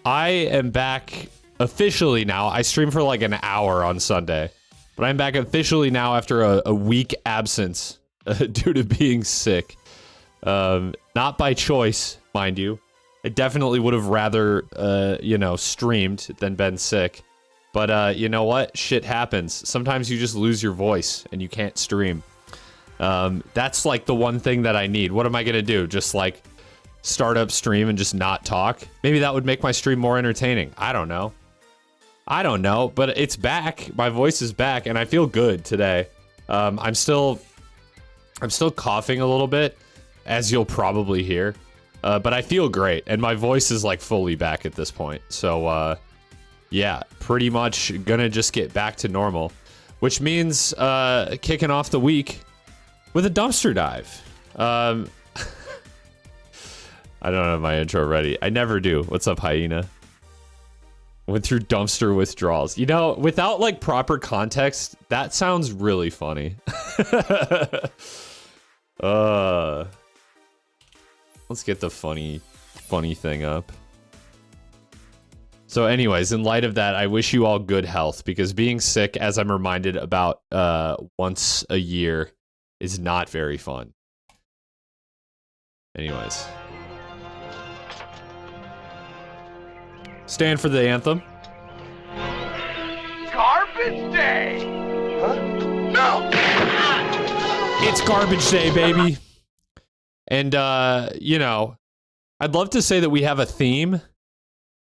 I am back officially now. I streamed for like an hour on Sunday, but I'm back officially now after a week absence due to being sick. Not by choice, mind you. I definitely would have rather, you know, streamed than been sick. But, you know what? Shit happens. Sometimes you just lose your voice and you can't stream. That's like the one thing that I need. What am I gonna do? Just like start up stream and just not talk? Maybe that would make my stream more entertaining. I don't know. I don't know, but it's back. My voice is back and I feel good today. I'm still coughing a little bit, as you'll probably hear. But I feel great and my voice is like fully back at this point. So, yeah, pretty much gonna just get back to normal, which means, kicking off the week with a dumpster dive. I don't have my intro ready. I never do. What's up, Hyena? Went through dumpster withdrawals. You know, without like proper context, that sounds really funny. Let's get the funny thing up. So anyways, in light of that, I wish you all good health, because being sick, as I'm reminded about once a year, is not very fun. Anyways. Stand for the anthem. Garbage day! Huh? No! It's garbage day, baby. And, you know, I'd love to say that we have a theme,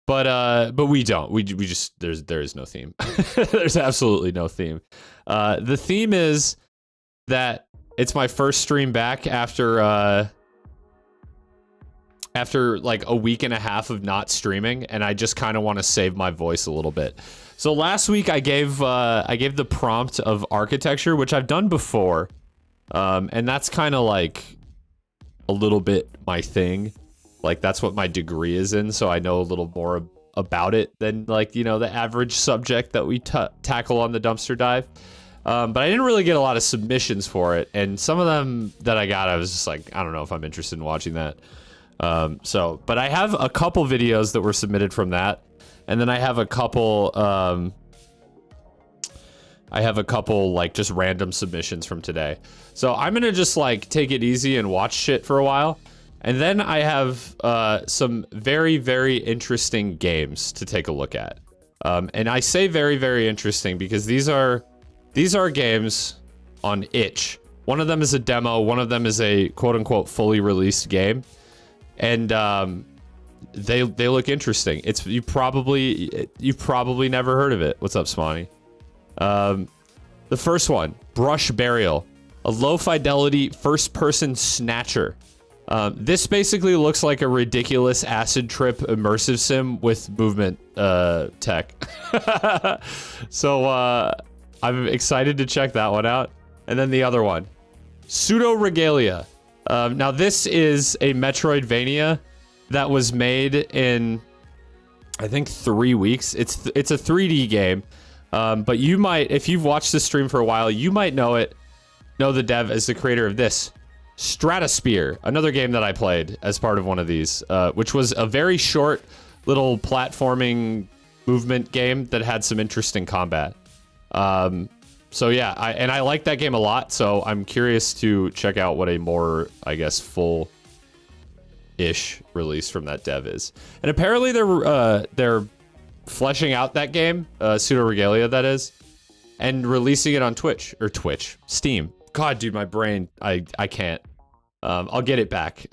but we don't. We just, there is no theme. There's absolutely no theme. The theme is that it's my first stream back after like a week and a half of not streaming, and I just kind of want to save my voice a little bit. So last week I gave the prompt of architecture, which I've done before, and that's kind of like a little bit my thing. Like that's what my degree is in, so I know a little more about it than, like, you know, the average subject that we tackle on the dumpster dive. But I didn't really get a lot of submissions for it, and some of them that I got, I was just like, I don't know if I'm interested in watching that. But I have a couple videos that were submitted from that, and then I have a couple like just random submissions from today. So I'm gonna just like take it easy and watch shit for a while, and then I have some very, very interesting games to take a look at. And I say very, very interesting because these are games on itch. One of them is a demo, one of them is a quote-unquote fully released game. And they look interesting. You've probably never heard of it. What's up, Swanee? The first one, Brush Burial, a low fidelity first person snatcher. This basically looks like a ridiculous acid trip immersive sim with movement tech. So I'm excited to check that one out. And then the other one, Pseudo Regalia. Now this is a Metroidvania that was made in, I think, 3 weeks. It's a 3D game, but you might, if you've watched this stream for a while, you might know the dev as the creator of this, Stratosphere, another game that I played as part of one of these, which was a very short little platforming movement game that had some interesting combat. So yeah, I like that game a lot, so I'm curious to check out what a more, I guess, full-ish release from that dev is. And apparently they're fleshing out that game, Pseudo Regalia that is, and releasing it on Steam. God, dude, my brain, I can't. I'll get it back.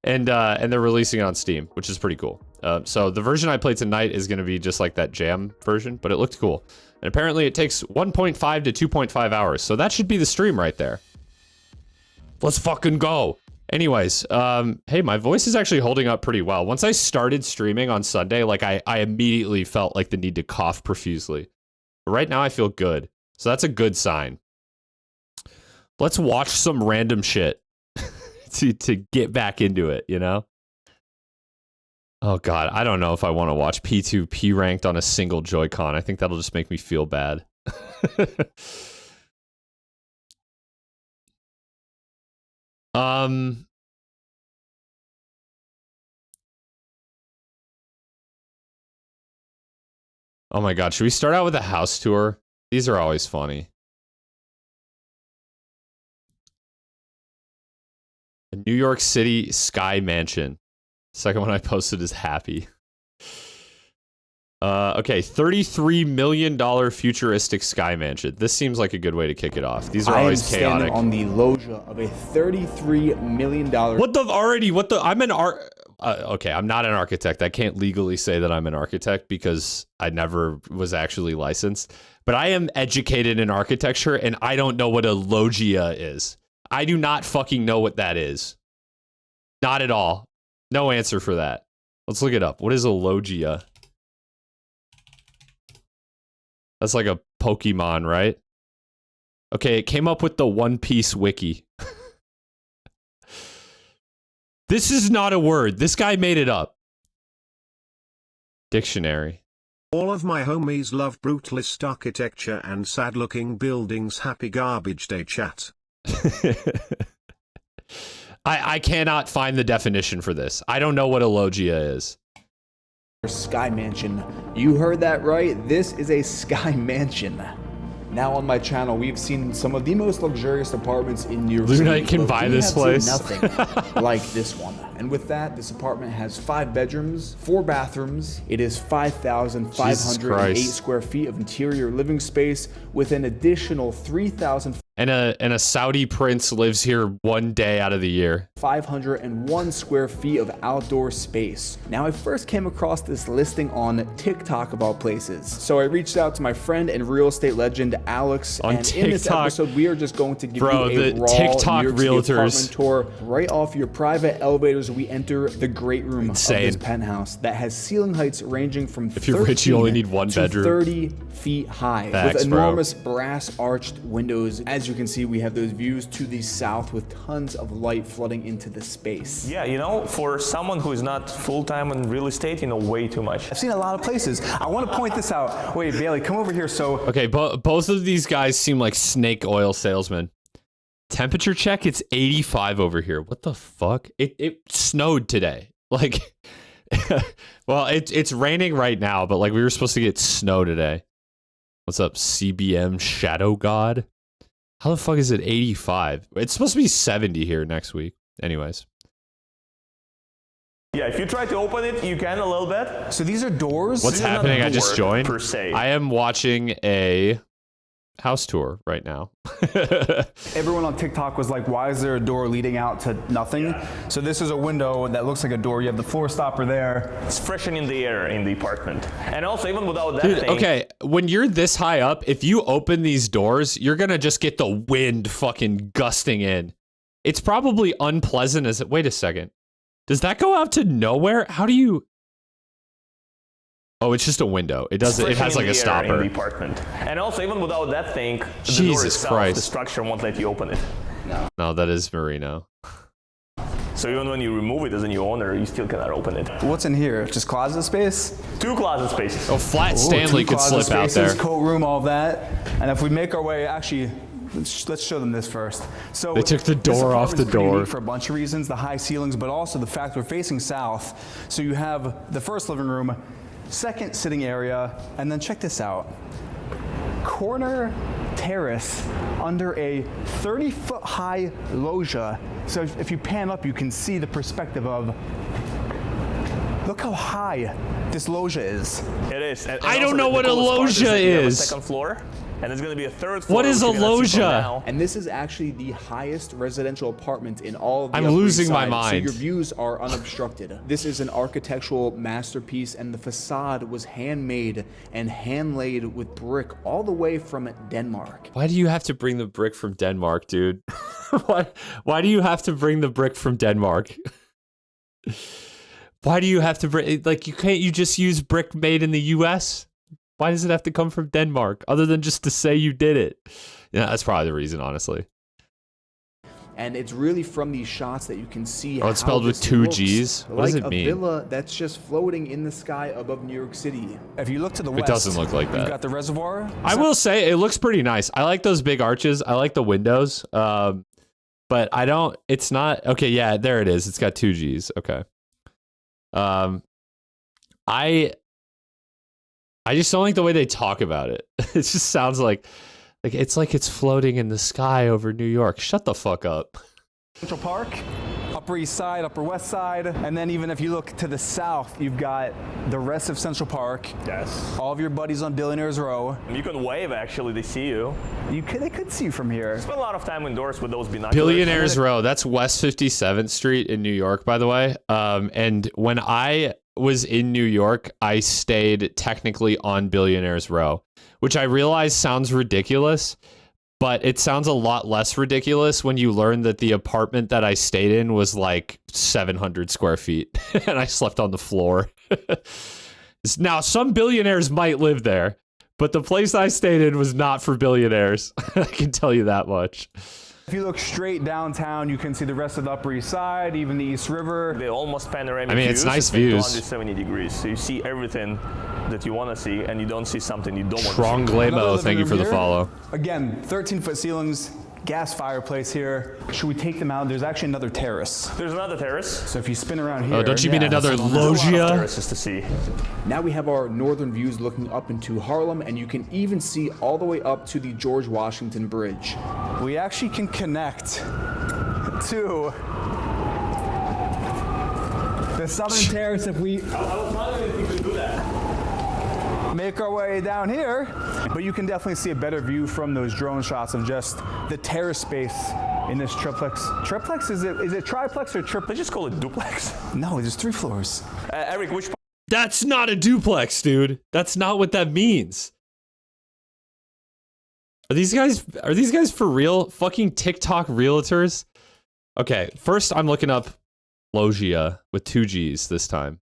And they're releasing it on Steam, which is pretty cool. So the version I played tonight is going to be just like that jam version, but it looked cool. And apparently it takes 1.5 to 2.5 hours, so that should be the stream right there. Let's fucking go. Anyways, hey, my voice is actually holding up pretty well. Once I started streaming on Sunday, like I immediately felt like the need to cough profusely. But right now I feel good, so that's a good sign. Let's watch some random shit to get back into it, you know? Oh god, I don't know if I want to watch P2 ranked on a single Joy-Con. I think that'll just make me feel bad. Oh my God, should we start out with a house tour? These are always funny. A New York City Sky Mansion. Second one I posted is happy. Okay, $33 million futuristic Sky Mansion. This seems like a good way to kick it off. These are always chaotic. I am standing on the loggia of a $33 million... I'm an okay, I'm not an architect. I can't legally say that I'm an architect because I never was actually licensed. But I am educated in architecture, and I don't know what a loggia is. I do not fucking know what that is. Not at all. No answer for that. Let's look it up. What is a loggia? That's like a Pokemon, right? Okay, it came up with the One Piece wiki. This is not a word. This guy made it up. Dictionary. All of my homies love brutalist architecture and sad-looking buildings. Happy garbage day, chat. I cannot find the definition for this. I don't know what a loggia is. Sky Mansion. You heard that right. This is a Sky Mansion. Now on my channel, we've seen some of the most luxurious apartments in New York City. Lunite can buy this place. Nothing like this one. And with that, this apartment has 5 bedrooms, 4 bathrooms. It is 5,508 square feet of interior living space with an additional 3,000. And a Saudi prince lives here one day out of the year. 501 square feet of outdoor space. Now, I first came across this listing on TikTok of all places. So I reached out to my friend and real estate legend, Alex. On and TikTok. In this episode, we are just going to give you a the raw TikTok New York City realtors. apartment tour. Right off your private elevators, we enter the great room Insane. of this penthouse that has ceiling heights ranging from If you're rich, you only need one bedroom. 30 feet high. Facts, with enormous brass arched windows. As you can see, we have those views to the south with tons of light flooding into the space. Yeah, you know, for someone who is not full-time in real estate, you know, way too much. I've seen a lot of places. I want to point this out. Wait, Bailey, come over here. So, Okay, both of these guys seem like snake oil salesmen. Temperature check, it's 85 over here. What the fuck? It snowed today. Like, well, it's raining right now, but like we were supposed to get snow today. What's up, CBM Shadow God? How the fuck is it 85? It's supposed to be 70 here next week. Anyways. Yeah, if you try to open it, you can a little bit. so these are doors. What's This is not happening? a I just door joined. per se. I am watching a house tour right now. Everyone on TikTok was like, why is there a door leading out to nothing? So this is a window that looks like a door. You have the floor stopper there. It's freshening the air in the apartment. And also, even without that Dude, thing, okay, when you're this high up, if you open these doors, you're gonna just get the wind fucking gusting in. It's probably unpleasant as it. Wait a second. Does that go out to nowhere? How do you? Oh, it's just a window. It does. It has like a in stopper. the apartment. And also, even without that thing, the door Jesus itself, Christ. the structure won't let you open it. No, that is Merino. So even when you remove it as a new owner, you still cannot open it. What's in here? Just closet space? 2 closet spaces. Oh, Flat Stanley Two could closet slip out spaces, there. Coat room, all that. And if we make our way, actually, let's show them this first. So They took the this door off the apartment's pretty door. unique for a bunch of reasons, the high ceilings, but also the fact we're facing south. So you have the first living room, second sitting area, and then check this out. Corner terrace under a 30-foot high loggia. So if you pan up, you can see the perspective of, look how high this loggia is. It is. And I also don't know the what a coolest part loggia that you have a is. second floor, and there's going to be a third floor. What is which a you cannot see from loggia? now. And this is actually the highest residential apartment in all of the I'm Upper losing East my Side, mind. So your views are unobstructed. This is an architectural masterpiece, and the facade was handmade and hand-laid with brick all the way from Denmark. Why do you have to bring the brick from Denmark, dude? Why do you have to bring the brick from Denmark? Why do you have to bring, like, you just use brick made in the US? Why does it have to come from Denmark, other than just to say you did it? Yeah, that's probably the reason, honestly. And it's really from these shots that you can see Oh, it's how spelled with this 2 looks G's? What does like it mean? a villa that's just floating in the sky above New York City. If you look to the west, doesn't look like that. You've got the reservoir. I will say it looks pretty nice. I like those big arches. I like the windows. But I don't, it's not, okay, yeah, there it is. It's got 2 G's. Okay. I just don't like the way they talk about it. It just sounds like it's floating in the sky over New York. Shut the fuck up. Central Park, Upper East Side, Upper West Side, and then even if you look to the south, you've got the rest of Central Park. Yes. All of your buddies on Billionaires Row. You can wave, actually, they see you. They could see you from here. Spend a lot of time indoors with those binoculars. Billionaires Row. That's West 57th Street in New York, by the way. And when I was in New York, I stayed technically on Billionaires Row, which I realize sounds ridiculous, but it sounds a lot less ridiculous when you learn that the apartment that I stayed in was like 700 square feet and I slept on the floor. Now, some billionaires might live there, but the place I stayed in was not for billionaires. I can tell you that much. If you look straight downtown, you can see the rest of the Upper East Side, even the East River. They're almost panoramic I mean, views. it's nice views. 270 degrees, so you see everything that you want to see, and you don't see something you don't want Strong to see. Glamo, thank you for the Here. follow. Again, 13-foot ceilings, gas fireplace here. Should we take them out? There's actually another terrace. There's another terrace. So if you spin around here. Oh, don't you mean another There's a lot of loggia? terraces to see. Now we have our northern views looking up into Harlem, and you can even see all the way up to the George Washington Bridge. We actually can connect to the southern terrace if we I was wondering if you could do that. make our way down here. But you can definitely see a better view from those drone shots of just the terrace space in this triplex. Triplex? Is it triplex or They triplex? just call it duplex. No, there's 3 floors. Eric, which That's not a duplex, dude. That's not what that means. Are these guys for real? Fucking TikTok realtors? Okay, first I'm looking up loggia with 2 G's this time.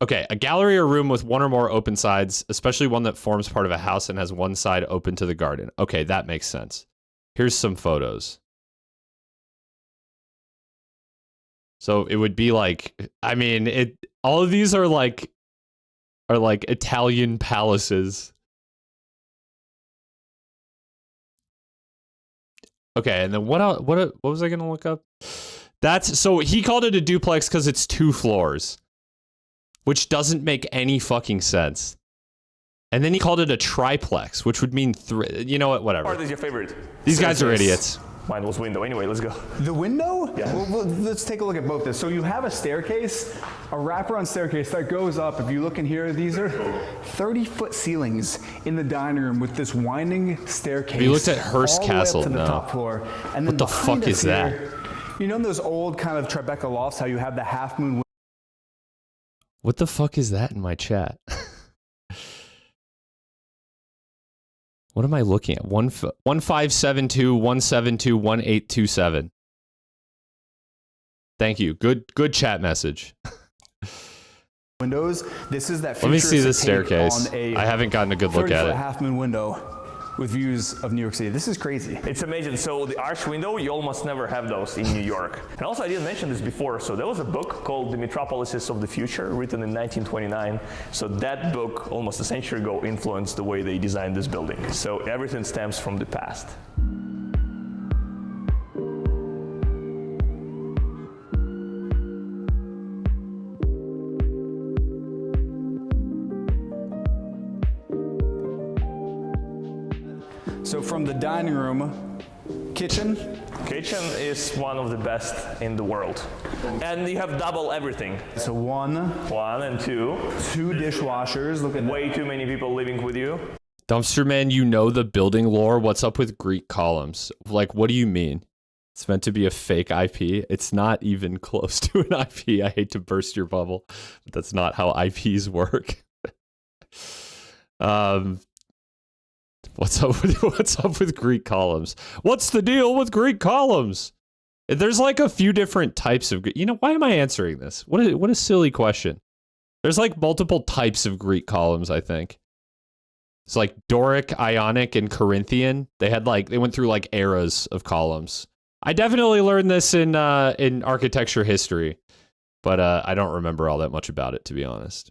Okay, a gallery or room with 1 or more open sides, especially one that forms part of a house and has one side open to the garden. Okay, that makes sense. Here's some photos. So it would be like, I mean, all of these are like Italian palaces. Okay, and then what was I gonna look up? So he called it a duplex because it's 2 floors, which doesn't make any fucking sense. And then he called it a triplex, which would mean 3. You know what? Whatever. part is your favorite? These guys are idiots. Mine was window. Anyway, let's go. The window? Yeah. Well, let's take a look at both this. So you have a staircase, a wraparound staircase that goes up. If you look in here, these are 30-foot ceilings in the dining room with this winding staircase. Have you looked at Hearst all the way up Castle? to the No. top floor. And then What the behind fuck us is that? here, you know in those old kind of Tribeca lofts, how you have the half moon What the fuck is that in my chat? What am I looking at? 1572-172-1827. Thank you. Good chat message. windows? This is that Let me see the futuristic take staircase. on a I haven't gotten a good look at 30-foot it. half moon window with views of New York City. This is crazy. It's amazing. So the arch window, you almost never have those in New York. And also, I didn't mention this before. So there was a book called The Metropolises of the Future, written in 1929. So that book, almost a century ago, influenced the way they designed this building. So everything stems from the past. So from the dining room, kitchen. Kitchen is one of the best in the world. And you have double everything. So 1, 1 and 2. 2 dishwashers. Look at that. Way too many people living with you. Dumpster Man, you know the building lore. What's up with Greek columns? Like, what do you mean? It's meant to be a fake IP. It's not even close to an IP. I hate to burst your bubble, but that's not how IPs work. What's up with Greek columns? What's the deal with Greek columns? There's like a few different types of, why am I answering this? What a silly question. There's like multiple types of Greek columns, I think. It's like Doric, Ionic, and Corinthian. They went through like eras of columns. I definitely learned this in architecture history, but I don't remember all that much about it, to be honest.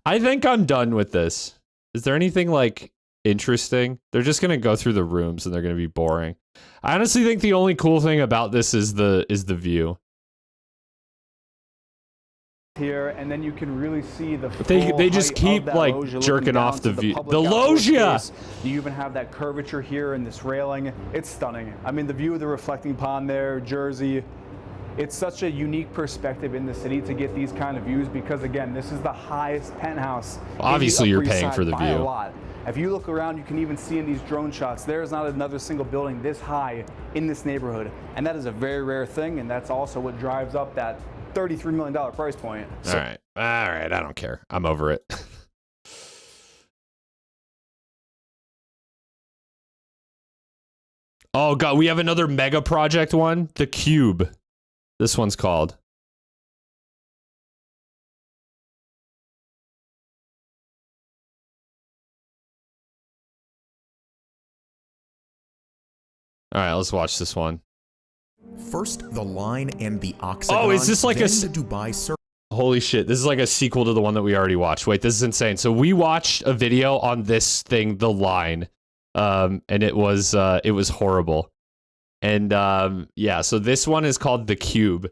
I think I'm done with this. Is there anything like interesting? They're just gonna go through the rooms and they're gonna be boring. I honestly think the only cool thing about this is the view. here, and then you can really see the They just keep like jerking off the view. The loggia. You even have that curvature here in this railing. It's stunning. I mean, the view of the reflecting pond there, Jersey. It's such a unique perspective in the city to get these kind of views because, again, this is the highest penthouse. Obviously, you're paying for the by view. A lot. If you look around, you can even see in these drone shots, there is not another single building this high in this neighborhood. And that is a very rare thing, and that's also what drives up that $33 million price point. All right, I don't care. I'm over it. Oh, God, we have another mega project one. The Cube. This one's called. All right, let's watch this one. First, the line and the octagon. Oh, is this like then a... the Dubai Circle. Holy shit, this is like a sequel to the one that we already watched. Wait, this is insane. So we watched a video on this thing, The Line, and it was horrible. And yeah, so this one is called The Cube.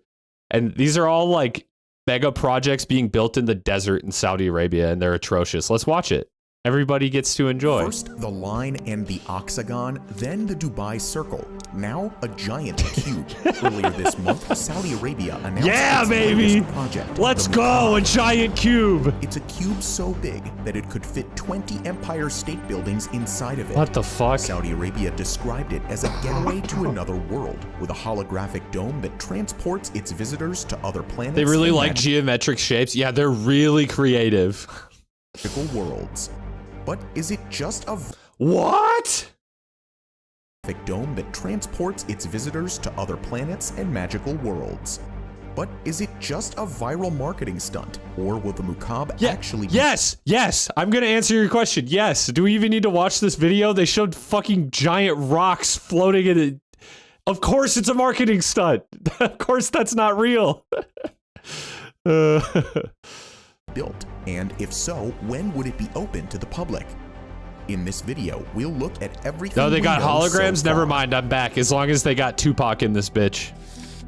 And these are all like mega projects being built in the desert in Saudi Arabia, and they're atrocious. Let's watch it. Everybody gets to enjoy. First, the line and the octagon, then the Dubai Circle. Now, a giant cube. Earlier this month, Saudi Arabia announced its latest project. Let's go, a giant cube. It's a cube so big that it could fit 20 Empire State Buildings inside of it. What the fuck? Saudi Arabia described it as a getaway to another world, with a holographic dome that transports its visitors to other planets. They really like geometric shapes. Yeah, they're really creative. Magical worlds. But is it just a what? Dome that transports its visitors to other planets and magical worlds? But is it just a viral marketing stunt, or will the Mukaab actually be— Yes, I'm gonna answer your question. Yes. Do we even need to watch this video? They showed fucking giant rocks floating in it. Of course it's a marketing stunt. Of course that's not real. built? And if so, when would it be open to the public? In this video, we'll look at everything. No, they got holograms? So never mind, I'm back. As long as they got Tupac in this bitch.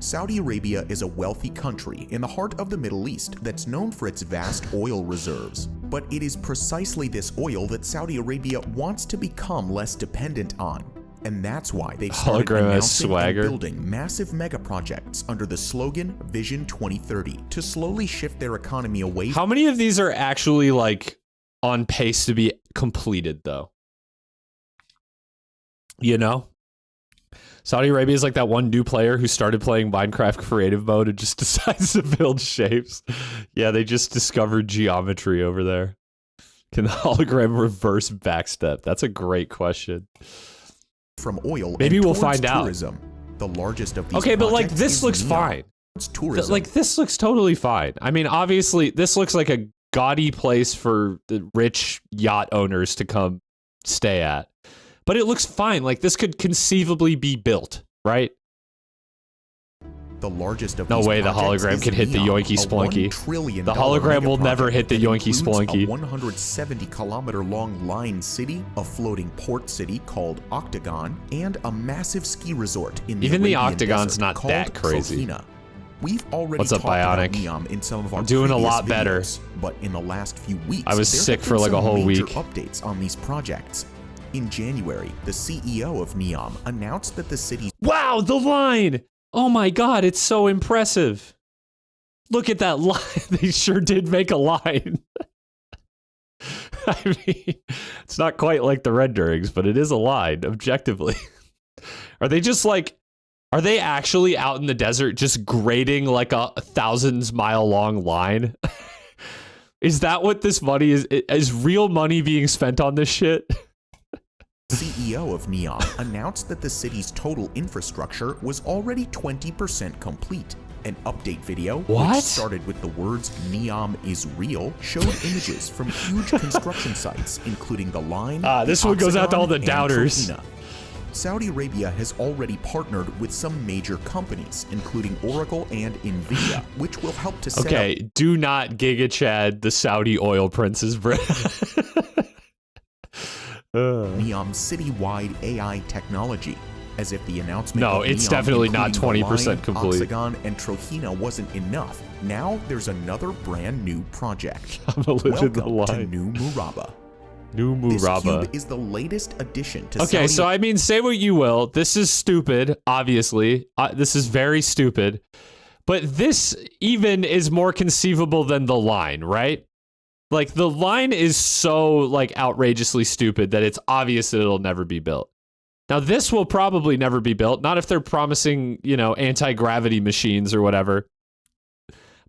Saudi Arabia is a wealthy country in the heart of the Middle East that's known for its vast oil reserves. But it is precisely this oil that Saudi Arabia wants to become less dependent on. And that's why they've started announcing and building massive mega projects under the slogan Vision 2030 to slowly shift their economy away. How many of these are actually like on pace to be completed though? You know? Saudi Arabia is like that one new player who started playing Minecraft creative mode and just decides to build shapes. Yeah, they just discovered geometry over there. Can the hologram reverse backstep? That's a great question. From oil, maybe and we'll find tourism. out. The largest of these. Okay, but like this looks fine. Like this looks totally fine. I mean, obviously, this looks like a gaudy place for the rich yacht owners to come stay at. But it looks fine. Like this could conceivably be built, right? The largest of no these way the hologram can hit the yoinky splunky. The hologram will never hit the yoinky splunky. A 170-kilometer long line city, a floating port city called Octagon, and a massive ski resort in the Even the Arabian Octagon's desert not that crazy. Sohina. We've already What's up, talked about Bionic? Neom in some of our doing a previous lot better. videos, but in the last few weeks, I was there sick have for been like a some whole major week. updates on these projects. In January, the CEO of Neom announced that the city's— Wow, the line! Oh my god, it's so impressive. Look at that line. They sure did make a line. I mean, it's not quite like the renderings, but it is a line, objectively. Are they just like, are they actually out in the desert just grading like a 1,000-mile long line? Is that what this money is? Is real money being spent on this shit? CEO of Neom announced that the city's total infrastructure was already 20% complete. An update video, which started with the words "Neom is real," showed images from huge construction sites, including the line. This one goes out to all the doubters. Sohina. Saudi Arabia has already partnered with some major companies, including Oracle and Nvidia, which will help to set up. Do not Giga Chad the Saudi oil princes, bro. Neom's citywide AI technology. As if the announcement No, of it's Neon, definitely not including 20% the Line, complete. Oxagon, and Trojena wasn't enough. Now there's another brand new project. I'm gonna live in the Welcome to line. New Murabba. New This Murabba. cube is the latest addition to Okay, Saudi so I mean, say what you will. This is stupid, obviously. This is very stupid. But this even is more conceivable than the line, right? Like, the line is so, like, outrageously stupid that it's obvious that it'll never be built. Now, this will probably never be built. Not if they're promising, you know, anti-gravity machines or whatever.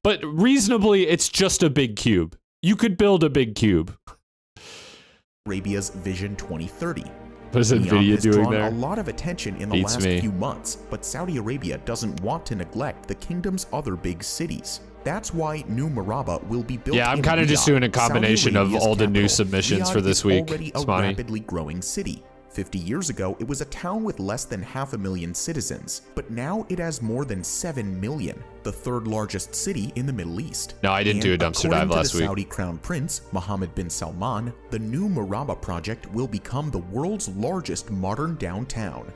But reasonably, it's just a big cube. You could build a big cube. Arabia's Vision 2030. What is Neon NVIDIA has doing drawn there? a lot of attention in the Beats last me. few months, but Saudi Arabia doesn't want to neglect the kingdom's other big cities. That's why New Murabba will be built. Yeah, I'm in kind of just Riyadh, doing a combination Saudi of Arabia's all the new capital. submissions Riyadh for this is week. already a Spawny. rapidly growing city. 50 years ago, it was a town with less than 500,000 citizens, but now it has more than 7 million, the third largest city in the Middle East. No, I didn't do a dumpster dive last week. According to the Saudi Crown Prince, Mohammed bin Salman, the new Murabba project will become the world's largest modern downtown.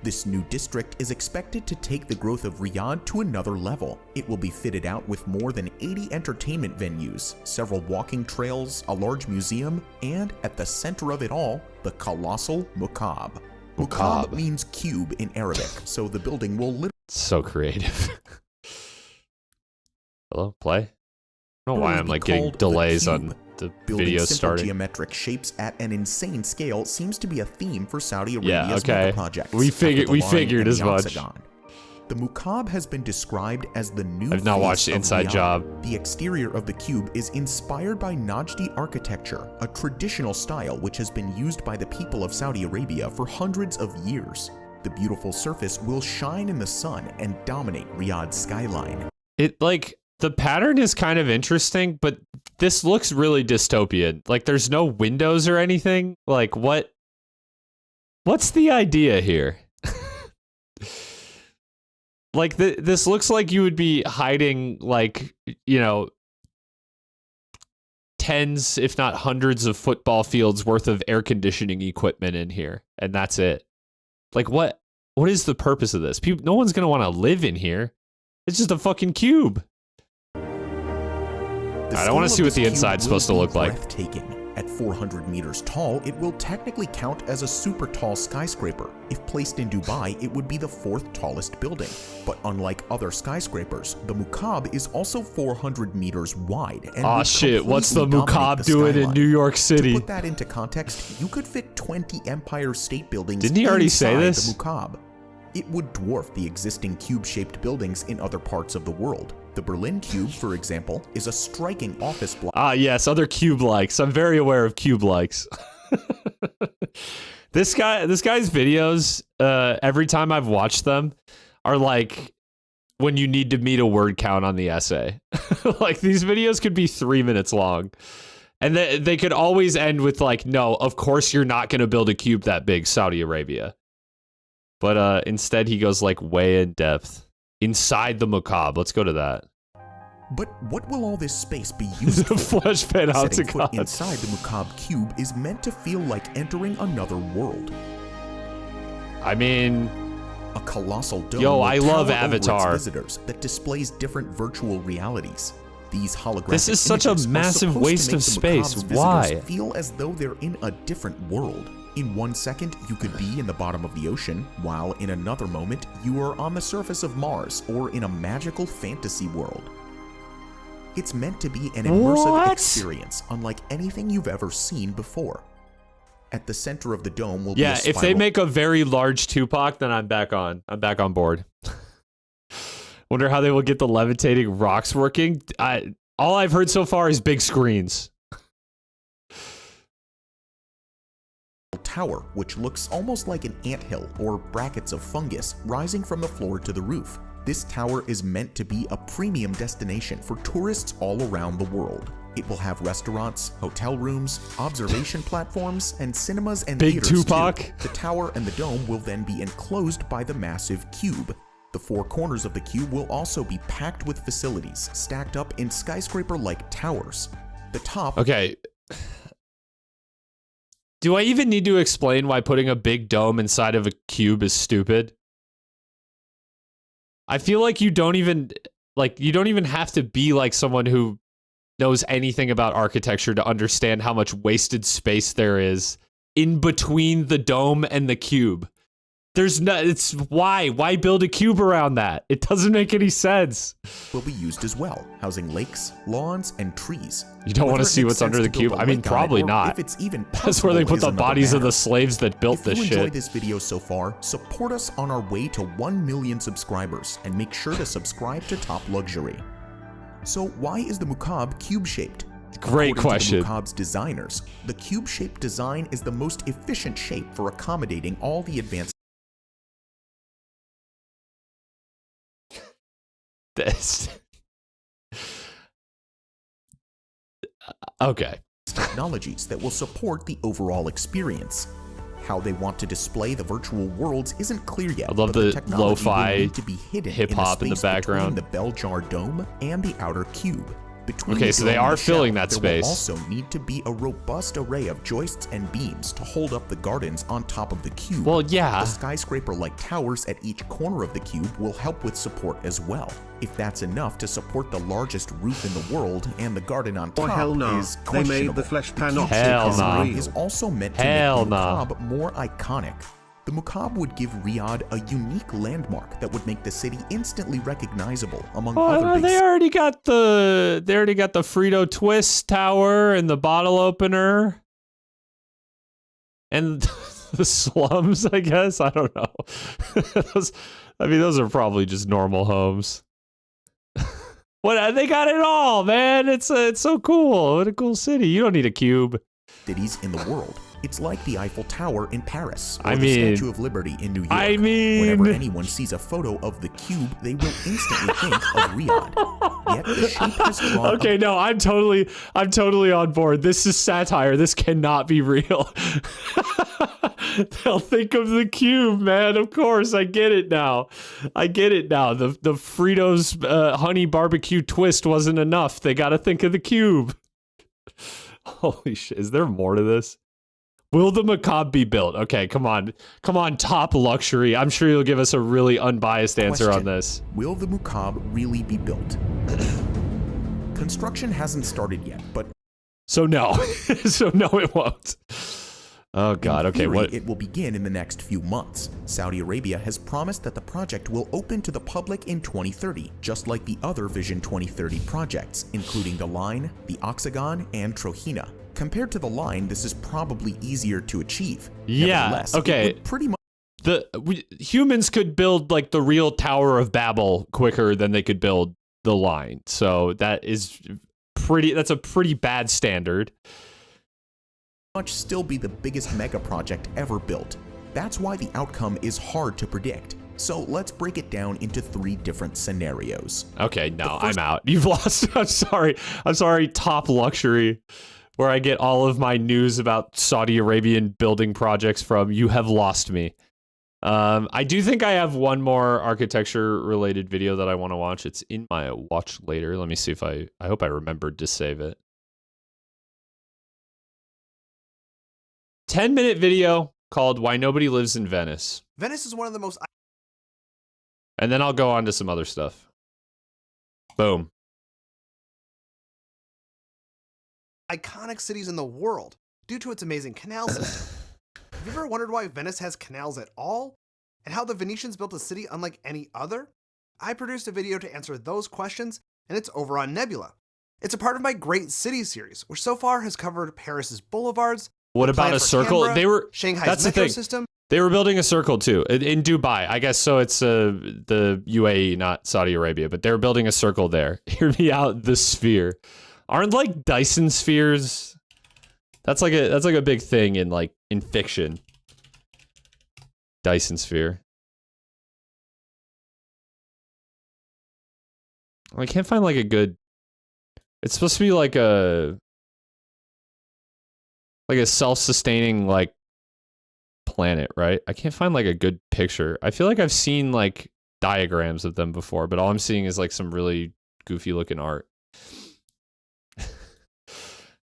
This new district is expected to take the growth of Riyadh to another level. It will be fitted out with more than 80 entertainment venues, several walking trails, a large museum, and at the center of it all, the colossal Muqab. Muqab means cube in Arabic, so the building will literally So creative. Hello, play? I don't know why I'm like getting called the delays cube. on the Building video simple starting. geometric shapes at an insane scale seems to be a theme for Saudi Arabia's Yeah, okay. mega projects. We after the Line figured and as the much. Oxagon. The Muqab has been described as the new I've not face watched of Inside Riyadh. Job. The exterior of the cube is inspired by Najdi architecture, a traditional style which has been used by the people of Saudi Arabia for hundreds of years. The beautiful surface will shine in the sun and dominate Riyadh's skyline. It like the pattern is kind of interesting, but this looks really dystopian. Like there's no windows or anything. Like what's the idea here? Like this looks like you would be hiding like, you know, tens if not hundreds of football fields worth of air conditioning equipment in here, and that's it. Like what is the purpose of this? People, no one's going to want to live in here. It's just a fucking cube. I don't want to see what the inside's supposed to look like. Breathtaking. At 400 meters tall, it will technically count as a super tall skyscraper. If placed in Dubai, it would be the 4th tallest building. But unlike other skyscrapers, the Muqab is also 400 meters wide. And Aw would shit, what's the completely dominate Muqab the doing in skyline. New York To City? put that into context, you could fit 20 Empire State Buildings Didn't he already say inside this? the Muqab. It would dwarf the existing cube-shaped buildings in other parts of the world. The Berlin Cube, for example, is a striking office block. Ah, yes, other cube likes. I'm very aware of cube likes. This guy's videos, every time I've watched them, are like when you need to meet a word count on the essay. Like these videos could be 3 minutes long. And they could always end with like, no, of course you're not going to build a cube that big, Saudi Arabia. But instead he goes like way in depth. Inside the Muqab. Let's go to that. But what will all this space be used The for? flesh pit Setting foot octagon. inside the Muqab cube is meant to feel like entering another world. I mean, A colossal dome Yo, will I love tower over its Avatar. visitors that displays different virtual realities. These holographic This is such a images are massive supposed to waste make of the space. Muqab's visitors Why? feel as though they're in a different world. In 1 second, you could be in the bottom of the ocean, while in another moment, you are on the surface of Mars or in a magical fantasy world. It's meant to be an immersive What? experience unlike anything you've ever seen before. At the center of the dome will be yeah, a if they spiral make a very large Tupac, then I'm back on. I'm back on board. Wonder how they will get the levitating rocks working. All I've heard so far is big screens. tower, which looks almost like an anthill or brackets of fungus rising from the floor to the roof. This tower is meant to be a premium destination for tourists all around the world. It will have restaurants, hotel rooms, observation platforms, and cinemas and Big theaters Tupac. too. The tower and the dome will then be enclosed by the massive cube. The four corners of the cube will also be packed with facilities stacked up in skyscraper-like towers. The top Okay. Do I even need to explain why putting a big dome inside of a cube is stupid? I feel like you don't even have to be like someone who knows anything about architecture to understand how much wasted space there is in between the dome and the cube. Why build a cube around that? It doesn't make any sense. Will be used as well, housing lakes, lawns, and trees. You don't want to see what's under the cube? I mean, probably not. If it's even That's where they put the bodies of the slaves that built this shit. If you enjoyed this video so far, support us on our way to 1 million subscribers, and make sure to subscribe to Top Luxury. So why is the Mukaab cube-shaped? Great question. To the Mukaab's designers, the cube-shaped design is the most efficient shape for accommodating all the advanced Okay. technologies that will support the overall experience. How they want to display the virtual worlds isn't clear yet. I love the lo-fi hip-hop in the background. The bell jar dome and the outer cube. Okay, so they are filling that space. There will also need to be a robust array of joists and beams to hold up the gardens on top of the cube. Well, yeah. The skyscraper-like towers at each corner of the cube will help with support as well. If that's enough to support the largest roof in the world and the garden on top hell no. is They questionable. made the flesh The panoptic Hell no. is also meant to Hell make the no. Mukaab more iconic. The Mukaab would give Riyadh a unique landmark that would make the city instantly recognizable among other big they already got the Frito Twist tower and the bottle opener and the slums, I guess. I don't know. those are probably just normal homes. What, they got it all, man. It's so cool. What a cool city. You don't need a cube. cities in the world. It's like the Eiffel Tower in Paris, or I the mean, Statue of Liberty in New York. I mean, whenever anyone sees a photo of the cube, they will instantly think of Riyadh. Yet the shape has drawn. Okay, no, I'm totally on board. This is satire. This cannot be real. They'll think of the cube, man. Of course, I get it now. The Fritos honey barbecue twist wasn't enough. They got to think of the cube. Holy shit! Is there more to this? Will the Mukaab be built? Okay, come on, Top Luxury. I'm sure you'll give us a really unbiased answer on this. Will the Mukaab really be built? Construction hasn't started yet, but so no, it won't. Oh God. Okay, what? It will begin in the next few months. Saudi Arabia has promised that the project will open to the public in 2030, just like the other Vision 2030 projects, including the Line, the Oxagon, and Trohina. Compared to the Line, this is probably easier to achieve. Yeah. Okay. Pretty much. Humans could build like the real Tower of Babel quicker than they could build the Line. So that's a pretty bad standard. Much still be the biggest mega project ever built. That's why the outcome is hard to predict. So let's break it down into 3 different scenarios. Okay, no, I'm out. You've lost. I'm sorry, Top Luxury, where I get all of my news about Saudi Arabian building projects from. You have lost me. I do think I have one more architecture related video that I want to watch. It's in my watch later. Let me see if I hope I remembered to save it. 10-minute video called Why Nobody Lives in Venice. Venice is one of the most... And then I'll go on to some other stuff. Boom. iconic cities in the world due to its amazing canal system. Have you ever wondered why Venice has canals at all? And how the Venetians built a city unlike any other? I produced a video to answer those questions, and it's over on Nebula. It's a part of my Great Cities series, which so far has covered Paris's boulevards. What about a circle? Canberra, Shanghai's that's metro the thing. system. They were building a circle too in Dubai. I guess so. It's the UAE, not Saudi Arabia, but they're building a circle there. Hear me out. The sphere, aren't like Dyson spheres? That's like a big thing in fiction. Dyson sphere. I can't find like a good. It's supposed to be like a self-sustaining like planet, right? I can't find like a good picture. I feel like I've seen like diagrams of them before, but all I'm seeing is like some really goofy looking art.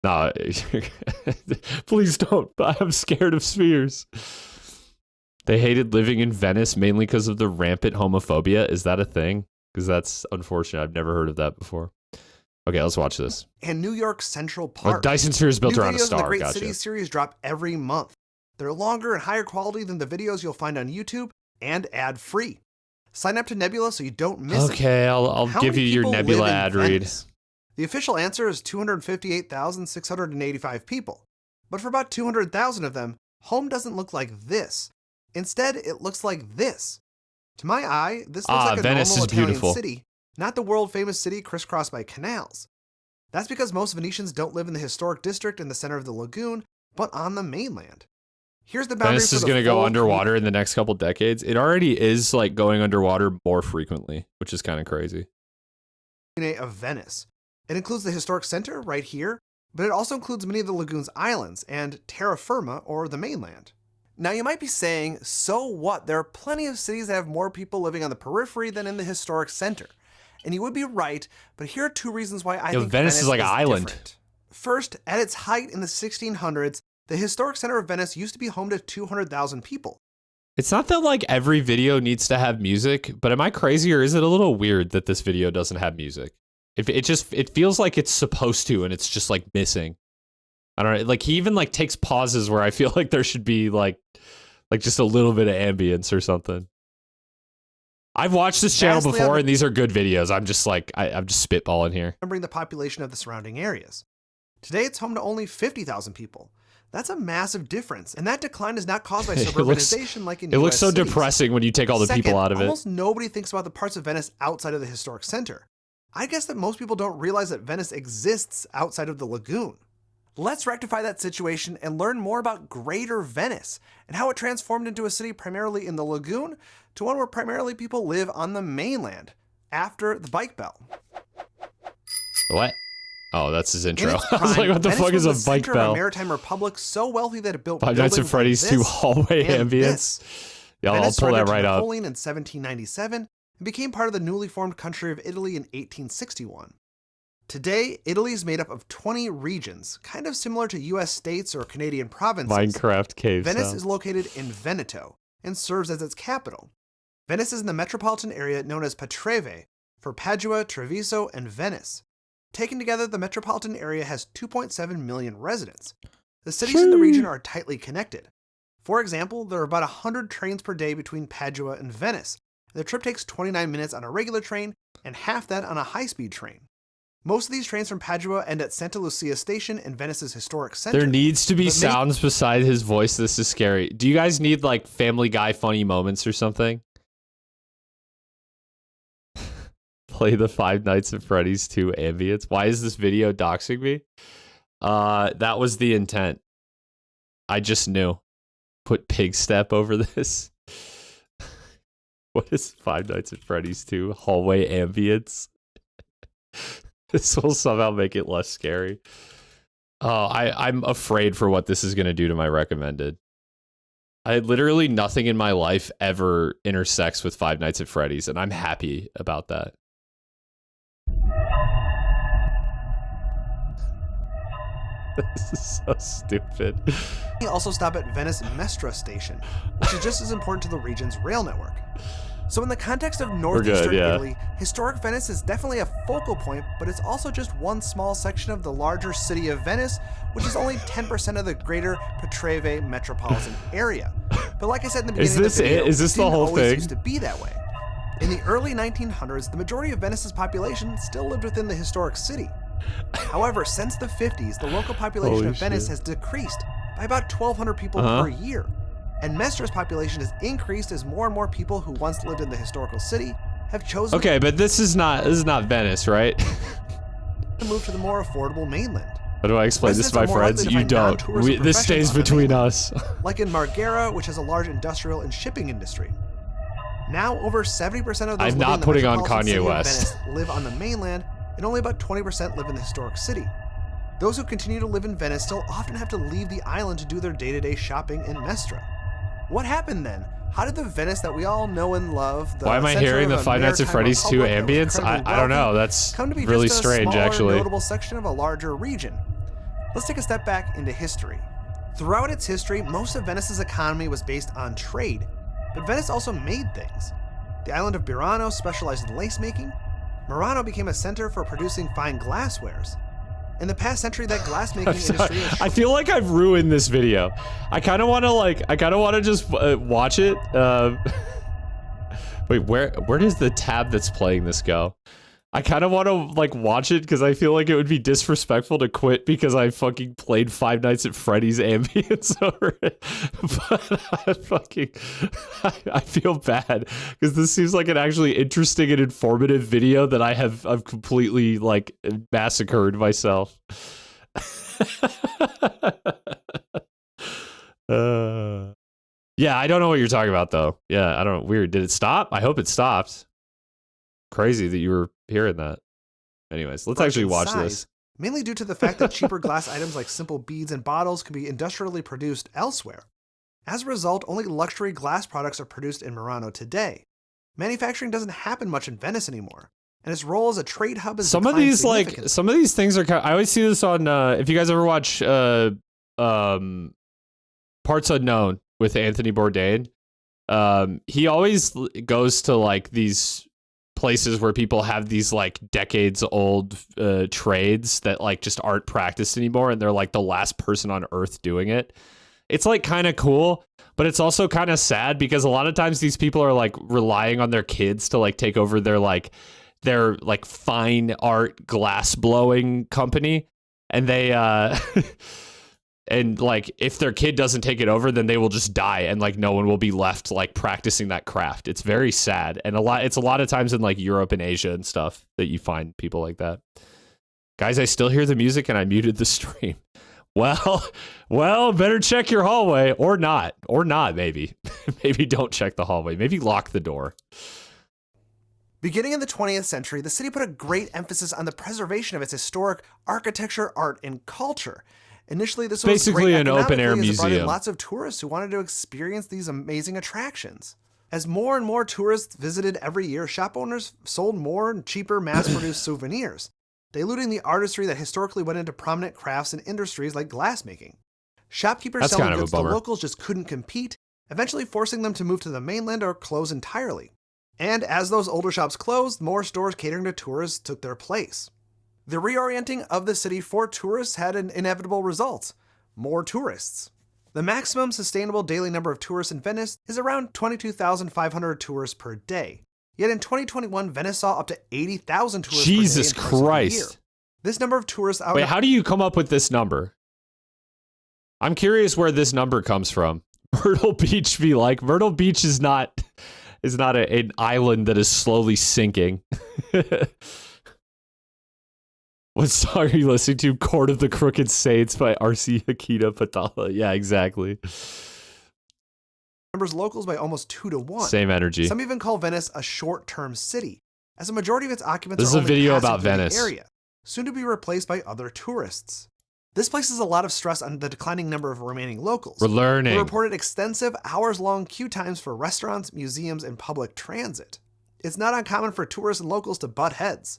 No, please don't. I'm scared of spheres. They hated living in Venice mainly because of the rampant homophobia. Is that a thing? Because that's unfortunate. I've never heard of that before. Okay, let's watch this. And New York Central Park. Dyson Sphere is built New around a videos in star. the Great Gotcha. Cities series drop every month. They're longer and higher quality than the videos you'll find on YouTube and ad-free. Sign up to Nebula so you don't miss it. Okay, I'll How give you many your people Nebula live in ad read. Venice? The official answer is 258,685 people. But for about 200,000 of them, home doesn't look like this. Instead, it looks like this. To my eye, this looks like a Venice normal is Italian beautiful. city, not the world-famous city crisscrossed by canals. That's because most Venetians don't live in the historic district in the center of the lagoon, but on the mainland. Here's the boundary Venice for is the going to go full underwater in the next couple decades. It already is like going underwater more frequently, which is kind of crazy. of Venice. It includes the historic center right here, but it also includes many of the lagoon's islands and terra firma, or the mainland. Now you might be saying, so what? There are plenty of cities that have more people living on the periphery than in the historic center. And you would be right, but here are two reasons why I think Venice is like an island. different. First, at its height in the 1600s, the historic center of Venice used to be home to 200,000 people. It's not that like every video needs to have music, but am I crazy or is it a little weird that this video doesn't have music? It feels like it's supposed to and it's just like missing. I don't know, like he even like takes pauses where I feel like there should be like just a little bit of ambience or something. I've watched this channel before and these are good videos. I'm just like, I'm just spitballing here. Remembering the population of the surrounding areas. Today it's home to only 50,000 people. That's a massive difference, and that decline is not caused by suburbanization like in US It looks so cities. depressing when you take all the people out of it. Almost nobody thinks about the parts of Venice outside of the historic center. I guess that most people don't realize that Venice exists outside of the lagoon. Let's rectify that situation and learn more about Greater Venice and how it transformed into a city primarily in the lagoon to one where primarily people live on the mainland after the bike bell. What? Oh, that's his intro. Prime, I was like, what the Venice fuck is was a bike center bell? Of a maritime republic so wealthy that it built Five Nights at buildings Freddy's like 2 this hallway and ambience. this. Yeah, I'll Venice pull that surrendered to right up. Napoleon in 1797 and became part of the newly formed country of Italy in 1861. Today, Italy is made up of 20 regions, kind of similar to US states or Canadian provinces. Minecraft cave Venice sound. is located in Veneto and serves as its capital. Venice is in the metropolitan area known as Patreve for Padua, Treviso, and Venice. Taken together, the metropolitan area has 2.7 million residents. The cities in the region are tightly connected. For example, there are about 100 trains per day between Padua and Venice. The trip takes 29 minutes on a regular train and half that on a high-speed train. Most of these trains from Padua end at Santa Lucia Station in Venice's historic center. There needs to be sounds beside his voice. This is scary. Do you guys need like Family Guy funny moments or something? Play the Five Nights at Freddy's 2 ambience. Why is this video doxing me? That was the intent. I just knew. Put pig step over this. What is Five Nights at Freddy's 2 hallway ambience? This will somehow make it less scary. Oh, I'm afraid for what this is going to do to my recommended. Literally nothing in my life ever intersects with Five Nights at Freddy's, and I'm happy about that. This is so stupid. We also stop at Venice Mestra Station, which is just as important to the region's rail network. So in the context of northeastern Italy, historic Venice is definitely a focal point, but it's also just one small section of the larger city of Venice, which is only 10% of the greater Patreve metropolitan area. But like I said in the beginning of the video, is this the whole always thing? used to be that way. In the early 1900s, the majority of Venice's population still lived within the historic city. However, since the 50s, the local population of Venice has decreased by about 1,200 people per year. And Mestra's population has increased as more and more people who once lived in the historical city have chosen but this is not Venice, right? to move to the more affordable mainland. How do I explain this to my friends? You don't. This stays between us. Like in Marghera, which has a large industrial and shipping industry. Now, over 70% of those I'm living not in the putting on metropolitan Kanye city of West. Venice live on the mainland, and only about 20% live in the historic city. Those who continue to live in Venice still often have to leave the island to do their day-to-day shopping in Mestra. What happened then? How did the Venice that we all know and love, Why am I hearing the Five Nights at Freddy's 2 ambience? I don't know. That's come to be really just a strange, smaller, actually. notable section of a larger region? Let's take a step back into history. Throughout its history, most of Venice's economy was based on trade, but Venice also made things. The island of Burano specialized in lace making. Murano became a center for producing fine glasswares. In the past century, that glassmaking industry has I feel like I've ruined this video. I kind of want to just watch it. Wait, where does the tab that's playing this go? I kind of want to like watch it because I feel like it would be disrespectful to quit because I fucking played Five Nights at Freddy's ambience over it. But I feel bad because this seems like an actually interesting and informative video that I've completely like massacred myself. Yeah, I don't know what you're talking about though. Yeah, I don't know. Weird. Did it stop? I hope it stopped. Crazy that you were hearing that. Anyways, let's actually watch this. Mainly due to the fact that cheaper glass items like simple beads and bottles can be industrially produced elsewhere. As a result, only luxury glass products are produced in Murano today. Manufacturing doesn't happen much in Venice anymore, and its role as a trade hub is some of these things are I always see this on if you guys ever watch Parts Unknown with Anthony Bourdain, he always goes to like these places where people have these like decades old trades that like just aren't practiced anymore, and they're like the last person on earth doing it. It's like kind of cool, but it's also kind of sad because a lot of times these people are like relying on their kids to like take over their fine art glass blowing company, and they and like if their kid doesn't take it over, then they will just die, and like no one will be left like practicing that craft. It's very sad, and it's a lot of times in like Europe and Asia and stuff that you find people like that. Guys, I still hear the music and I muted the stream. Well, better check your hallway or not maybe. Maybe don't check the hallway. Maybe lock the door. Beginning in the 20th century, the city put a great emphasis on the preservation of its historic architecture, art, and culture. Initially, this was basically an open-air museum. It brought in lots of tourists who wanted to experience these amazing attractions. As more and more tourists visited every year, shop owners sold more and cheaper mass-produced souvenirs, diluting the artistry that historically went into prominent crafts and industries like glassmaking. Shopkeepers selling goods to locals just couldn't compete, eventually forcing them to move to the mainland or close entirely. And as those older shops closed, more stores catering to tourists took their place. The reorienting of the city for tourists had an inevitable result: more tourists. The maximum sustainable daily number of tourists in Venice is around 22,500 tourists per day. Yet in 2021, Venice saw up to 80,000 tourists per day. Jesus Christ. This number of tourists out. Wait, how do you come up with this number? I'm curious where this number comes from. Myrtle Beach be like, Myrtle Beach is not an island that is slowly sinking. What song are you listening to? Court of the Crooked Saints by R.C. Akita Patala. Yeah, exactly. Numbers locals by almost 2 to 1. Same energy. Some even call Venice a short-term city, as a majority of its occupants this are is a video about Venice. The area, soon to be replaced by other tourists. This places a lot of stress on the declining number of remaining locals. We're learning. Who reported extensive hours-long queue times for restaurants, museums, and public transit. It's not uncommon for tourists and locals to butt heads.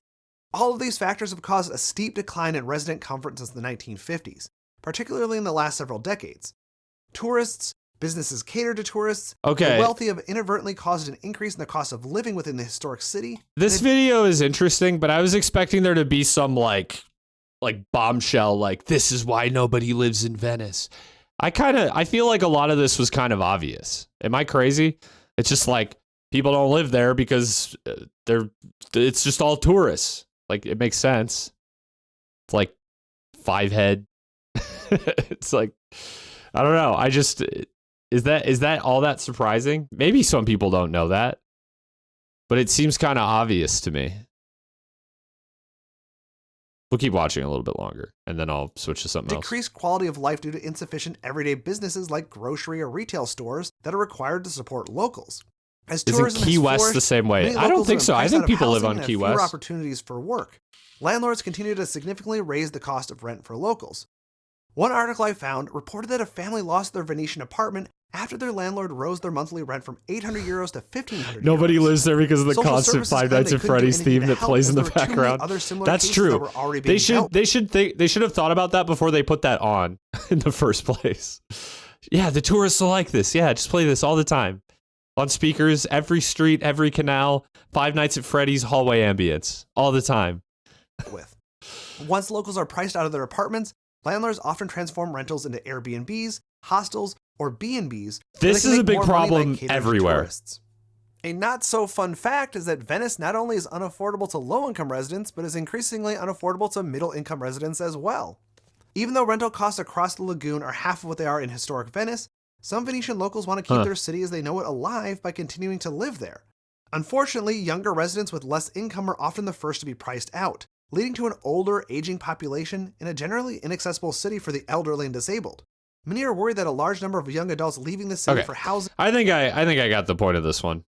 All of these factors have caused a steep decline in resident comfort since the 1950s, particularly in the last several decades. Tourists, businesses cater to tourists, the wealthy have inadvertently caused an increase in the cost of living within the historic city. This video is interesting, but I was expecting there to be some like bombshell, like this is why nobody lives in Venice. I feel like a lot of this was kind of obvious. Am I crazy? It's just like people don't live there because it's just all tourists. Like, it makes sense. It's like Five Head. It's like, I don't know. Is that all that surprising? Maybe some people don't know that, but it seems kind of obvious to me. We'll keep watching a little bit longer, and then I'll switch to something else. Decreased quality of life due to insufficient everyday businesses like grocery or retail stores that are required to support locals. As Isn't Key West the same way? I don't think so. I think people live on Key West. Fewer opportunities for work. Landlords continue to significantly raise the cost of rent for locals. One article I found reported that a family lost their Venetian apartment after their landlord rose their monthly rent from 800 euros to 1,500 Nobody euros. lives there because of the Social constant services Five claimed Nights they at couldn't do Freddy's anything theme to that help plays in as the there were too many background. other similar That's cases true. that were already being dealt. They should have thought about that before they put that on in the first place. Yeah, the tourists will like this. Yeah, just play this all the time. On speakers, every street, every canal, Five Nights at Freddy's hallway ambience, all the time. With. Once locals are priced out of their apartments, landlords often transform rentals into Airbnbs, hostels, or B&Bs. This is a big problem everywhere. A not so fun fact is that Venice not only is unaffordable to low-income residents, but is increasingly unaffordable to middle-income residents as well. Even though rental costs across the lagoon are half of what they are in historic Venice, some Venetian locals want to keep their city as they know it alive by continuing to live there. Unfortunately, younger residents with less income are often the first to be priced out, leading to an older, aging population in a generally inaccessible city for the elderly and disabled. Many are worried that a large number of young adults leaving the city for housing. I think I got the point of this one.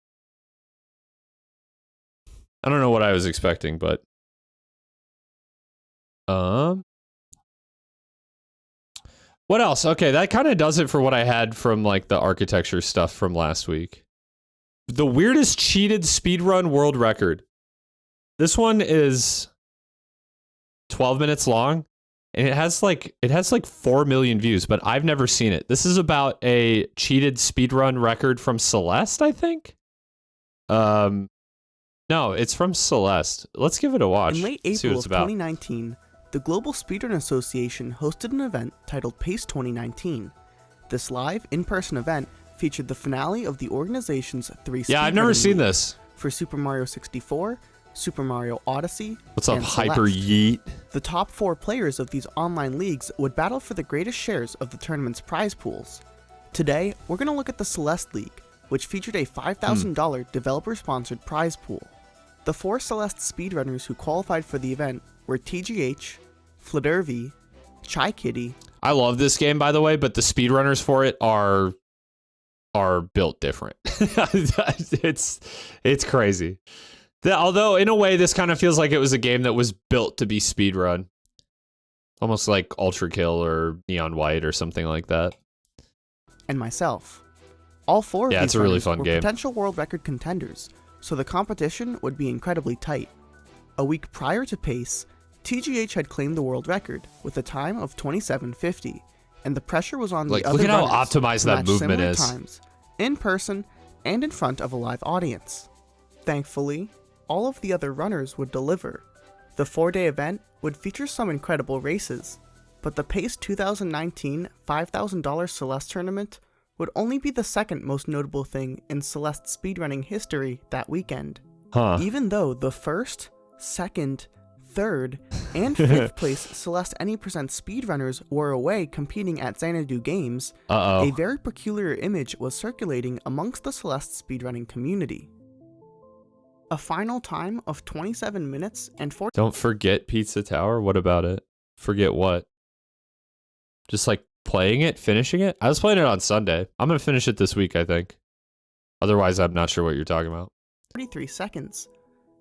I don't know what I was expecting, but what else? Okay, that kind of does it for what I had from like the architecture stuff from last week. The weirdest cheated speedrun world record. This one is 12 minutes long. And it has like 4 million views, but I've never seen it. This is about a cheated speedrun record from Celeste, I think. No, it's from Celeste. Let's give it a watch. In late April of 2019, the Global Speedrun Association hosted an event titled PACE 2019. This live, in-person event featured the finale of the organization's 3 Yeah, I've never seen this. For Super Mario 64, Super Mario Odyssey, What's up, and Hyper Celeste. Yeet? The top 4 players of these online leagues would battle for the greatest shares of the tournament's prize pools. Today, we're going to look at the Celeste League, which featured a $5,000 developer-sponsored prize pool. The 4 Celeste speedrunners who qualified for the event were TGH, Flitterv, Chai Kitty. I love this game, by the way, but the speedrunners for it are built different. It's crazy. Although, in a way, this kind of feels like it was a game that was built to be speedrun. Almost like Ultra Kill or Neon White or something like that. And myself. All 4 of these it's a really runners fun were game. potential world record contenders, so the competition would be incredibly tight. A week prior to PACE, TGH had claimed the world record with a time of 27:50, and the pressure was on the other look at how runners optimized to that match movement similar is. times, in person and in front of a live audience. Thankfully, all of the other runners would deliver. The 4-day event would feature some incredible races, but the PACE 2019 $5,000 Celeste tournament would only be the second most notable thing in Celeste speedrunning history that weekend. Even though the first, second, third, and 5th place Celeste Any% speedrunners were away competing at Xanadu Games, a very peculiar image was circulating amongst the Celeste speedrunning community. A final time of 27 minutes and 40. Don't forget Pizza Tower? What about it? Forget what? Just like playing it, finishing it? I was playing it on Sunday. I'm going to finish it this week, I think. Otherwise, I'm not sure what you're talking about. 43 seconds.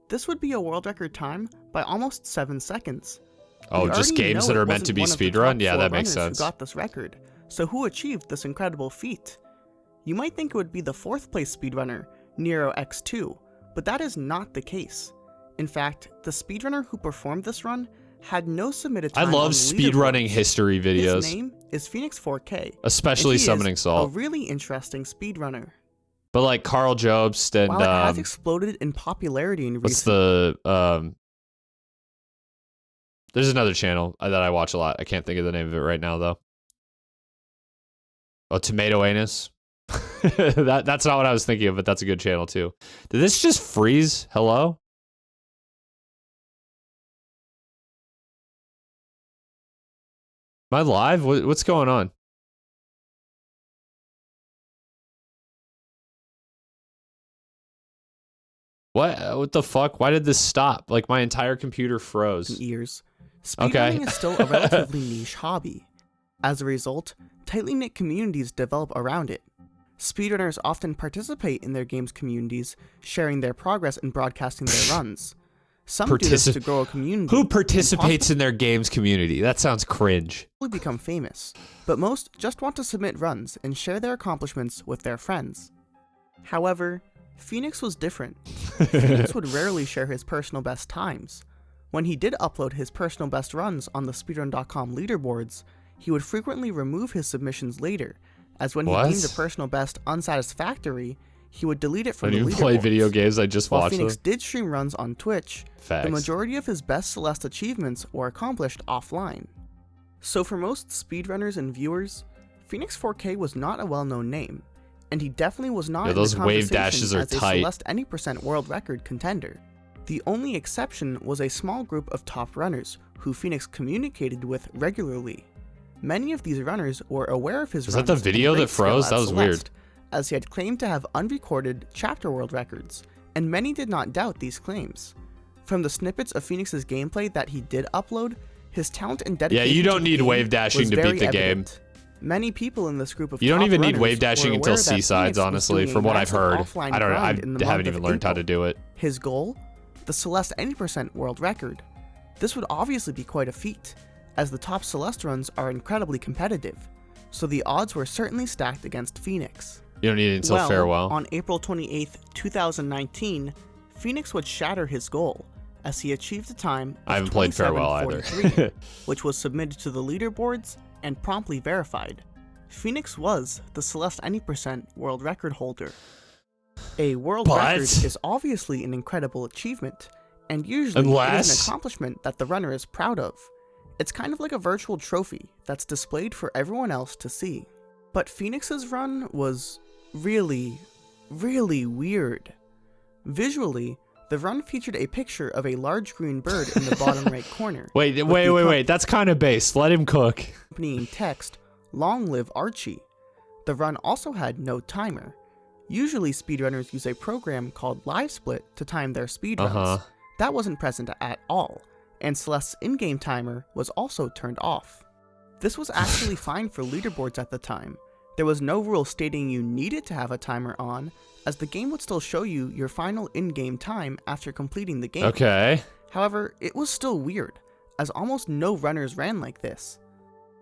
This would be a world record time by almost 7 seconds. Oh, just games that are meant to be speedrun? Yeah, that makes sense. Who got this record? So who achieved this incredible feat? You might think it would be the 4th place speedrunner, Nero X2, but that is not the case. In fact, the speedrunner who performed this run had no submitted time. I love speedrunning history videos. His name is Phoenix 4K. Especially Summoning Salt. A really interesting speedrunner. But like Carl Jobst and While it has exploded in popularity in what's the there's another channel that I watch a lot. I can't think of the name of it right now though. Oh, Tomato Anus. That's not what I was thinking of, but that's a good channel too. Did this just freeze? Hello? Am I live? What's going on? What the fuck? Why did this stop? Like my entire computer froze. Years. Speedrunning is still a relatively niche hobby. As a result, tightly knit communities develop around it. Speedrunners often participate in their games' communities, sharing their progress and broadcasting their runs. Some do this to grow a community. Who participates in their games community? That sounds cringe. Become famous, but most just want to submit runs and share their accomplishments with their friends. However, Phoenix was different. Phoenix would rarely share his personal best times. When he did upload his personal best runs on the speedrun.com leaderboards, he would frequently remove his submissions later, as when he deemed a personal best unsatisfactory, he would delete it from the leaderboards. When you play video games, I just watch them. While Phoenix did stream runs on Twitch, Facts. the majority of his best Celeste achievements were accomplished offline. So for most speedrunners and viewers, Phoenix 4K was not a well-known name, and he definitely was not in those the wave conversation dashes are as a tight. Celeste any % world record contender. The only exception was a small group of top runners who Phoenix communicated with regularly. Many of these runners were aware of his runs. Was that the video that froze? That was weird. As he had claimed to have unrecorded chapter world records, and many did not doubt these claims. From the snippets of Phoenix's gameplay that he did upload, his talent and dedication you don't to the need game wave dashing was to beat very the evident. Many people in this group of You don't top even need runners wave dashing were until aware that Seasides, Phoenix was honestly, doing a from what I've massive heard. offline I don't know. I grind in the haven't month even of learned how to April. do it. His goal? The Celeste any % world record. This would obviously be quite a feat, as the top Celeste runs are incredibly competitive, so the odds were certainly stacked against Phoenix. You don't need it until farewell. On April 28, 2019, Phoenix would shatter his goal, as he achieved a time of I haven't played farewell either. 27:43, which was submitted to the leaderboards and promptly verified. Phoenix was the Celeste any % world record holder. A world record is obviously an incredible achievement, and usually it is an accomplishment that the runner is proud of. It's kind of like a virtual trophy that's displayed for everyone else to see. But Phoenix's run was really, really weird. Visually, the run featured a picture of a large green bird in the bottom right corner. Wait. That's kind of based. Let him cook. Accompanying text, "Long live Archie." The run also had no timer. Usually speedrunners use a program called LiveSplit to time their speedruns. That wasn't present at all, and Celeste's in-game timer was also turned off. This was actually fine for leaderboards at the time. There was no rule stating you needed to have a timer on, as the game would still show you your final in-game time after completing the game. Okay. However, it was still weird, as almost no runners ran like this.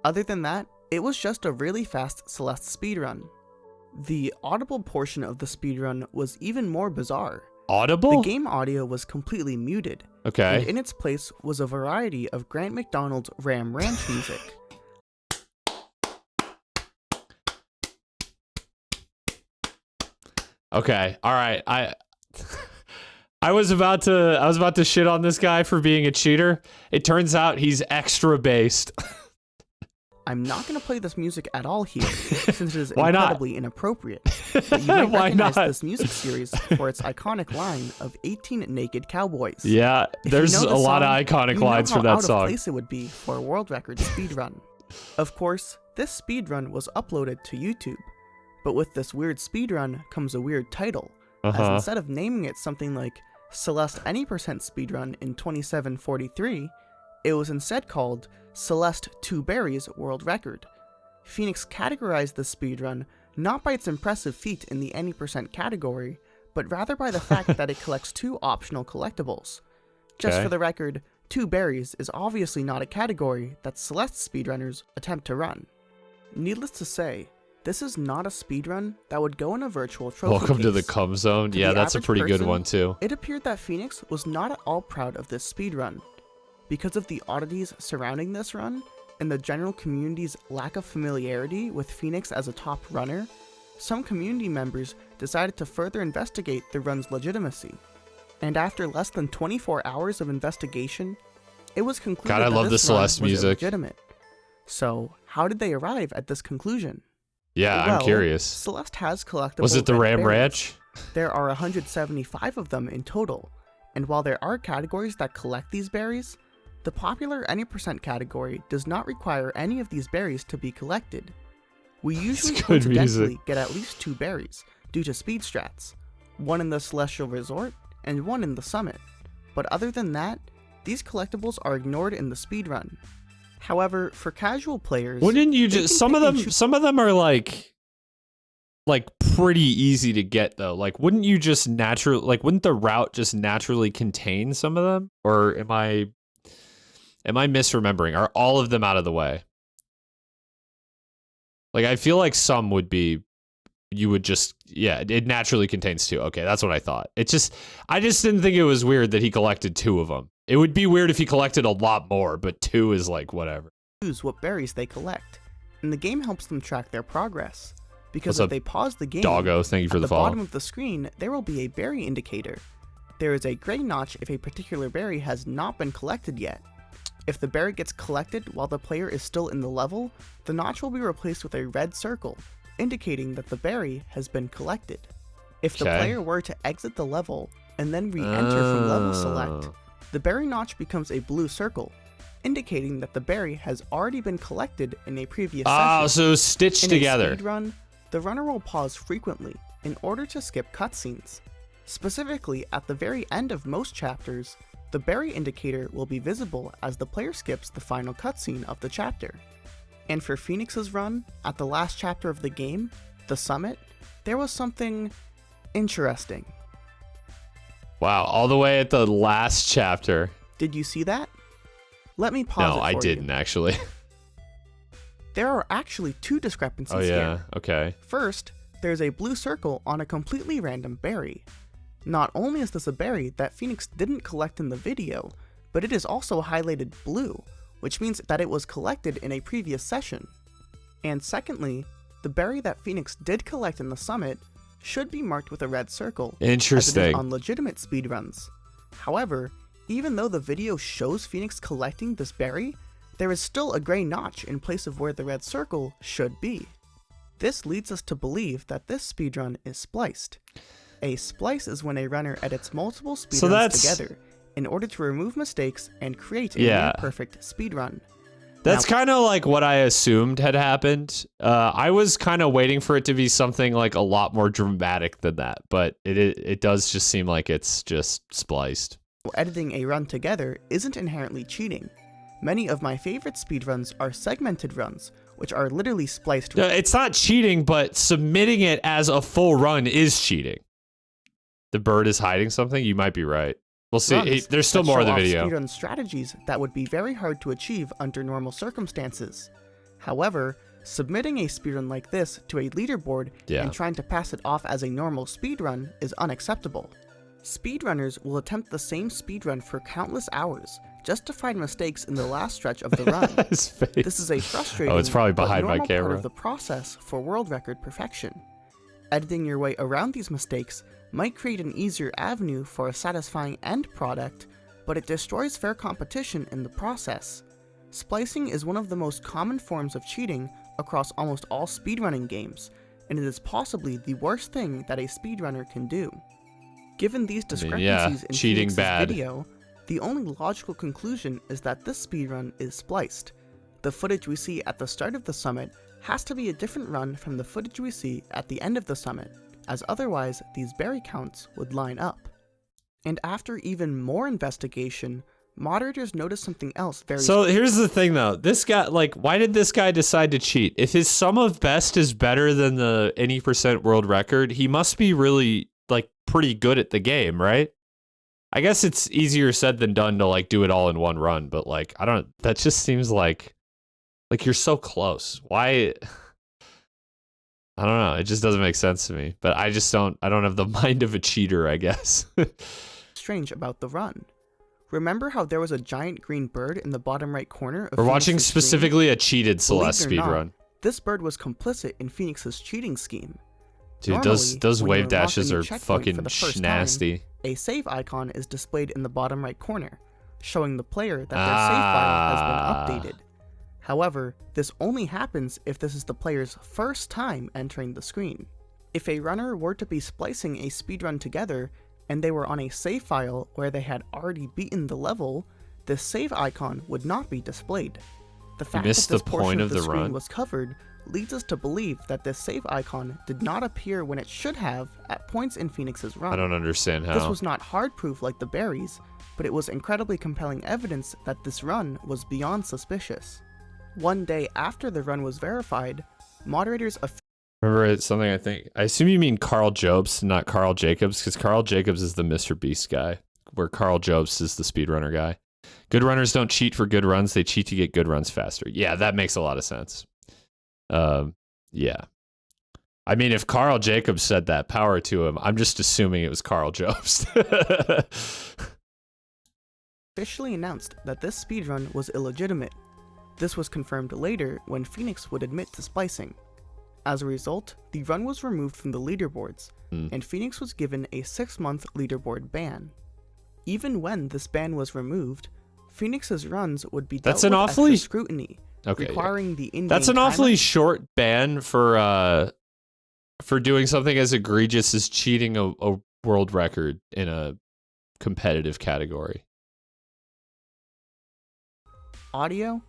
Other than that, it was just a really fast Celeste speedrun. The audible portion of the speedrun was even more bizarre. Audible? The game audio was completely muted. Okay. And in its place was a variety of Grant McDonald's Ram Ranch music. Okay. All right. I was about to shit on this guy for being a cheater. It turns out he's extra based. I'm not going to play this music at all here, since it is Why incredibly inappropriate. But you might Why recognize not? this music series for its iconic line of 18 naked cowboys. Yeah, there's If you know a the lot of song, iconic you know lines how from that out of song. place it would be for a world record speedrun. Of course, this speedrun was uploaded to YouTube, but with this weird speedrun comes a weird title, as instead of naming it something like Celeste any % speedrun in 27:43, it was instead called Celeste 2 Berries World Record. Phoenix categorized this speedrun not by its impressive feat in the any % category, but rather by the fact that it collects 2 optional collectibles. Just for the record, 2 berries is obviously not a category that Celeste speedrunners attempt to run. Needless to say, this is not a speedrun that would go in a virtual trophy Welcome to the case. cum zone. To Yeah, the that's a average pretty good person, one too. It appeared that Phoenix was not at all proud of this speedrun. Because of the oddities surrounding this run, and the general community's lack of familiarity with Phoenix as a top runner, some community members decided to further investigate the run's legitimacy. And after less than 24 hours of investigation, it was concluded God, I that love this the run Celeste was music. illegitimate. So, how did they arrive at this conclusion? Yeah, Well, I'm curious. Celeste has collectible Was it the red Ram berries. Ranch? There are 175 of them in total, and while there are categories that collect these berries, the popular any % category does not require any of these berries to be collected. We usually good coincidentally music. get at least 2 berries due to speed strats, one in the Celestial Resort and one in the Summit. But other than that, these collectibles are ignored in the speedrun. However, for casual players, Wouldn't you they just can some of pick and them choose- some of them are like like pretty easy to get though. Like, wouldn't you just wouldn't the route just naturally contain some of them? Or am I misremembering? Are all of them out of the way? Like, I feel like some would be, you would just, yeah, it naturally contains 2. Okay, that's what I thought. I just didn't think it was weird that he collected 2 of them. It would be weird if he collected a lot more, but 2 is like, whatever. Choose what berries they collect, and the game helps them track their progress. Because What's if they pause the game, Doggo, thank you for at the the follow. bottom of the screen, there will be a berry indicator. There is a gray notch if a particular berry has not been collected yet. If the berry gets collected while the player is still in the level, the notch will be replaced with a red circle, indicating that the berry has been collected. If the player were to exit the level and then re-enter from level select, the berry notch becomes a blue circle, indicating that the berry has already been collected in a previous session. Oh, so stitched together. In a speedrun, the runner will pause frequently in order to skip cutscenes. Specifically, at the very end of most chapters, the berry indicator will be visible as the player skips the final cutscene of the chapter. And for Phoenix's run, at the last chapter of the game, the summit, there was something interesting. Wow, all the way at the last chapter. Did you see that? Let me pause it for you. No, I didn't actually. There are actually 2 discrepancies here. Oh yeah, here. okay. First, there's a blue circle on a completely random berry. Not only is this a berry that Phoenix didn't collect in the video, but it is also highlighted blue, which means that it was collected in a previous session. And secondly, the berry that Phoenix did collect in the summit should be marked with a red circle, Interesting. as it is on legitimate speedruns. However, even though the video shows Phoenix collecting this berry, there is still a gray notch in place of where the red circle should be. This leads us to believe that this speedrun is spliced. A splice is when a runner edits multiple speedruns together in order to remove mistakes and create a near perfect speedrun. That's kind of like what I assumed had happened. I was kind of waiting for it to be something like a lot more dramatic than that, but it does just seem like it's just spliced. Editing a run together isn't inherently cheating. Many of my favorite speedruns are segmented runs, which are literally spliced. It's not cheating, but submitting it as a full run is cheating. The bird is hiding something? You might be right. We'll see. There's still more of the video. Speedrun strategies that would be very hard to achieve under normal circumstances. However, submitting a speedrun like this to a leaderboard and trying to pass it off as a normal speedrun is unacceptable. Speedrunners will attempt the same speedrun for countless hours just to find mistakes in the last stretch of the run. This is a frustrating it's probably behind my camera. part of the process for world record perfection. Editing your way around these mistakes might create an easier avenue for a satisfying end product, but it destroys fair competition in the process. Splicing is one of the most common forms of cheating across almost all speedrunning games, and it is possibly the worst thing that a speedrunner can do. Given these discrepancies in cheating Phoenix's video, the only logical conclusion is that this speedrun is spliced. The footage we see at the start of the summit has to be a different run from the footage we see at the end of the summit, as otherwise these berry counts would line up. And after even more investigation, moderators noticed something else very So here's the thing though, this guy, like, why did this guy decide to cheat? If his sum of best is better than the any percent world record, he must be really, like, pretty good at the game, right? I guess it's easier said than done to, like, do it all in one run, but, like, that just seems like you're so close. Why? I don't know. It just doesn't make sense to me. But I don't have the mind of a cheater, I guess. strange about the run. Remember how there was a giant green bird in the bottom right corner of We're watching Phoenix's specifically a cheated Celeste Believe it or not, speedrun. This bird was complicit in Phoenix's cheating scheme. Dude, Normally, those when wave you're unlocking dashes a are checkpoint fucking for the first nasty. time, a save icon is displayed in the bottom right corner, showing the player that their save file has been updated. However, this only happens if this is the player's first time entering the screen. If a runner were to be splicing a speedrun together, and they were on a save file where they had already beaten the level, this save icon would not be displayed. The fact that this portion of the screen was covered leads us to believe that this save icon did not appear when it should have at points in Phoenix's run. I don't understand how. This was not hard proof like the berries, but it was incredibly compelling evidence that this run was beyond suspicious. One day after the run was verified, moderators Remember, it's something I assume you mean Carl Jobst, not Carl Jacobs, because Carl Jacobs is the Mr. Beast guy, where Carl Jobst is the speedrunner guy. Good runners don't cheat for good runs, they cheat to get good runs faster. Yeah, that makes a lot of sense. Yeah. I mean, if Carl Jacobs said that, power to him. I'm just assuming it was Carl Jobst. Officially announced that this speedrun was illegitimate. This was confirmed later when Phoenix would admit to splicing. As a result, the run was removed from the leaderboards, and Phoenix was given a 6-month leaderboard ban. Even when this ban was removed, Phoenix's runs would be dealt with extra scrutiny, requiring the in-game That's an awfully short ban for doing something as egregious as cheating a world record in a competitive category. Audio,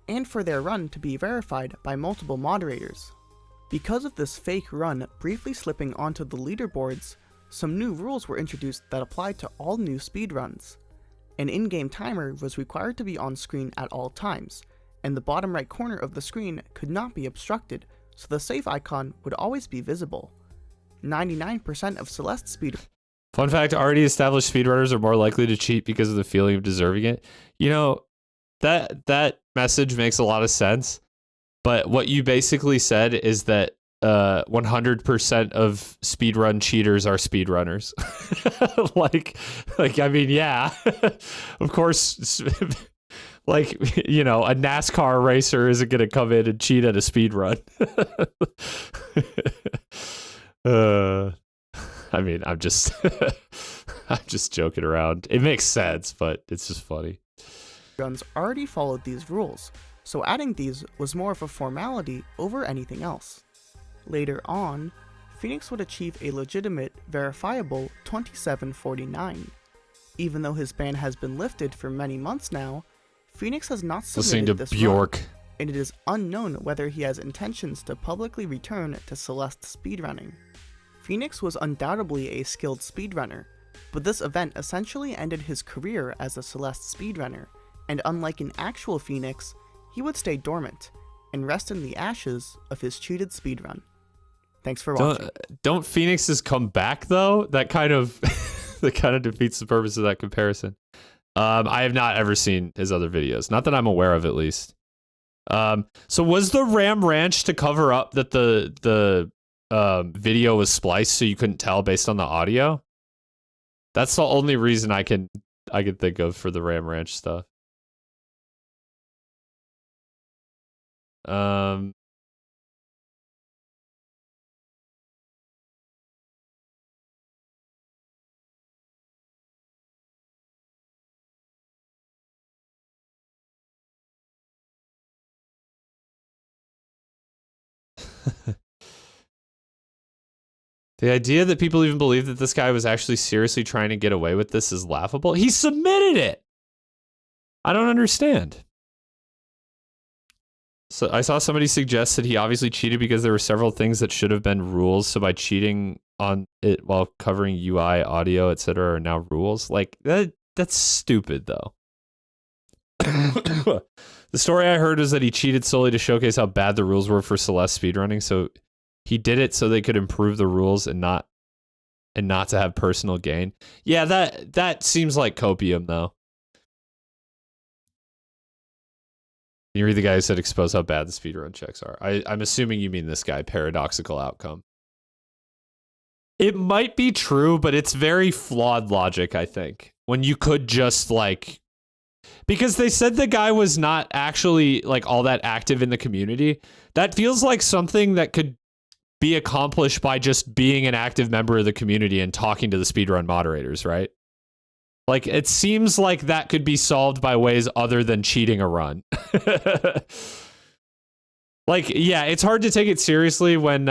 and for their run to be verified by multiple moderators. Because of this fake run briefly slipping onto the leaderboards, some new rules were introduced that applied to all new speedruns. An in-game timer was required to be on screen at all times, and the bottom right corner of the screen could not be obstructed, so the save icon would always be visible. 99% of Celeste speed. Fun fact, already established speedrunners are more likely to cheat because of the feeling of deserving it. You know, that message makes a lot of sense, but what you basically said is that 100% of speedrun cheaters are speedrunners. like I mean, yeah, of course. Like, you know, a NASCAR racer isn't going to come in and cheat at a speed run. I mean, I'm just joking around. It makes sense, but it's just funny. Runs already followed these rules, so adding these was more of a formality over anything else. Later on, Phoenix would achieve a legitimate, verifiable 2749. Even though his ban has been lifted for many months now, Phoenix has not submitted this run, and it is unknown whether he has intentions to publicly return to Celeste speedrunning. Phoenix was undoubtedly a skilled speedrunner, but this event essentially ended his career as a Celeste speedrunner, and unlike an actual Phoenix, he would stay dormant and rest in the ashes of his cheated speedrun. Thanks for watching. Don't Phoenixes come back though? That kind of defeats the purpose of that comparison. I have not ever seen his other videos, not that I'm aware of, at least. So was the Ram Ranch to cover up that the video was spliced so you couldn't tell based on the audio? That's the only reason I can think of for the Ram Ranch stuff. The idea that people even believe that this guy was actually seriously trying to get away with this is laughable. He submitted it. I don't understand. So I saw somebody suggest that he obviously cheated because there were several things that should have been rules. So by cheating on it while covering UI, audio, etc., are now rules. Like that's stupid though. The story I heard is that he cheated solely to showcase how bad the rules were for Celeste speedrunning. So he did it so they could improve the rules and not to have personal gain. Yeah, that seems like copium though. You read the guy who said expose how bad the speedrun checks are. I'm assuming you mean this guy, paradoxical outcome. It might be true, but it's very flawed logic, I think. When you could just like, because they said the guy was not actually like all that active in the community. That feels like something that could be accomplished by just being an active member of the community and talking to the speedrun moderators, right? Like, it seems like that could be solved by ways other than cheating a run. Like, yeah, it's hard to take it seriously when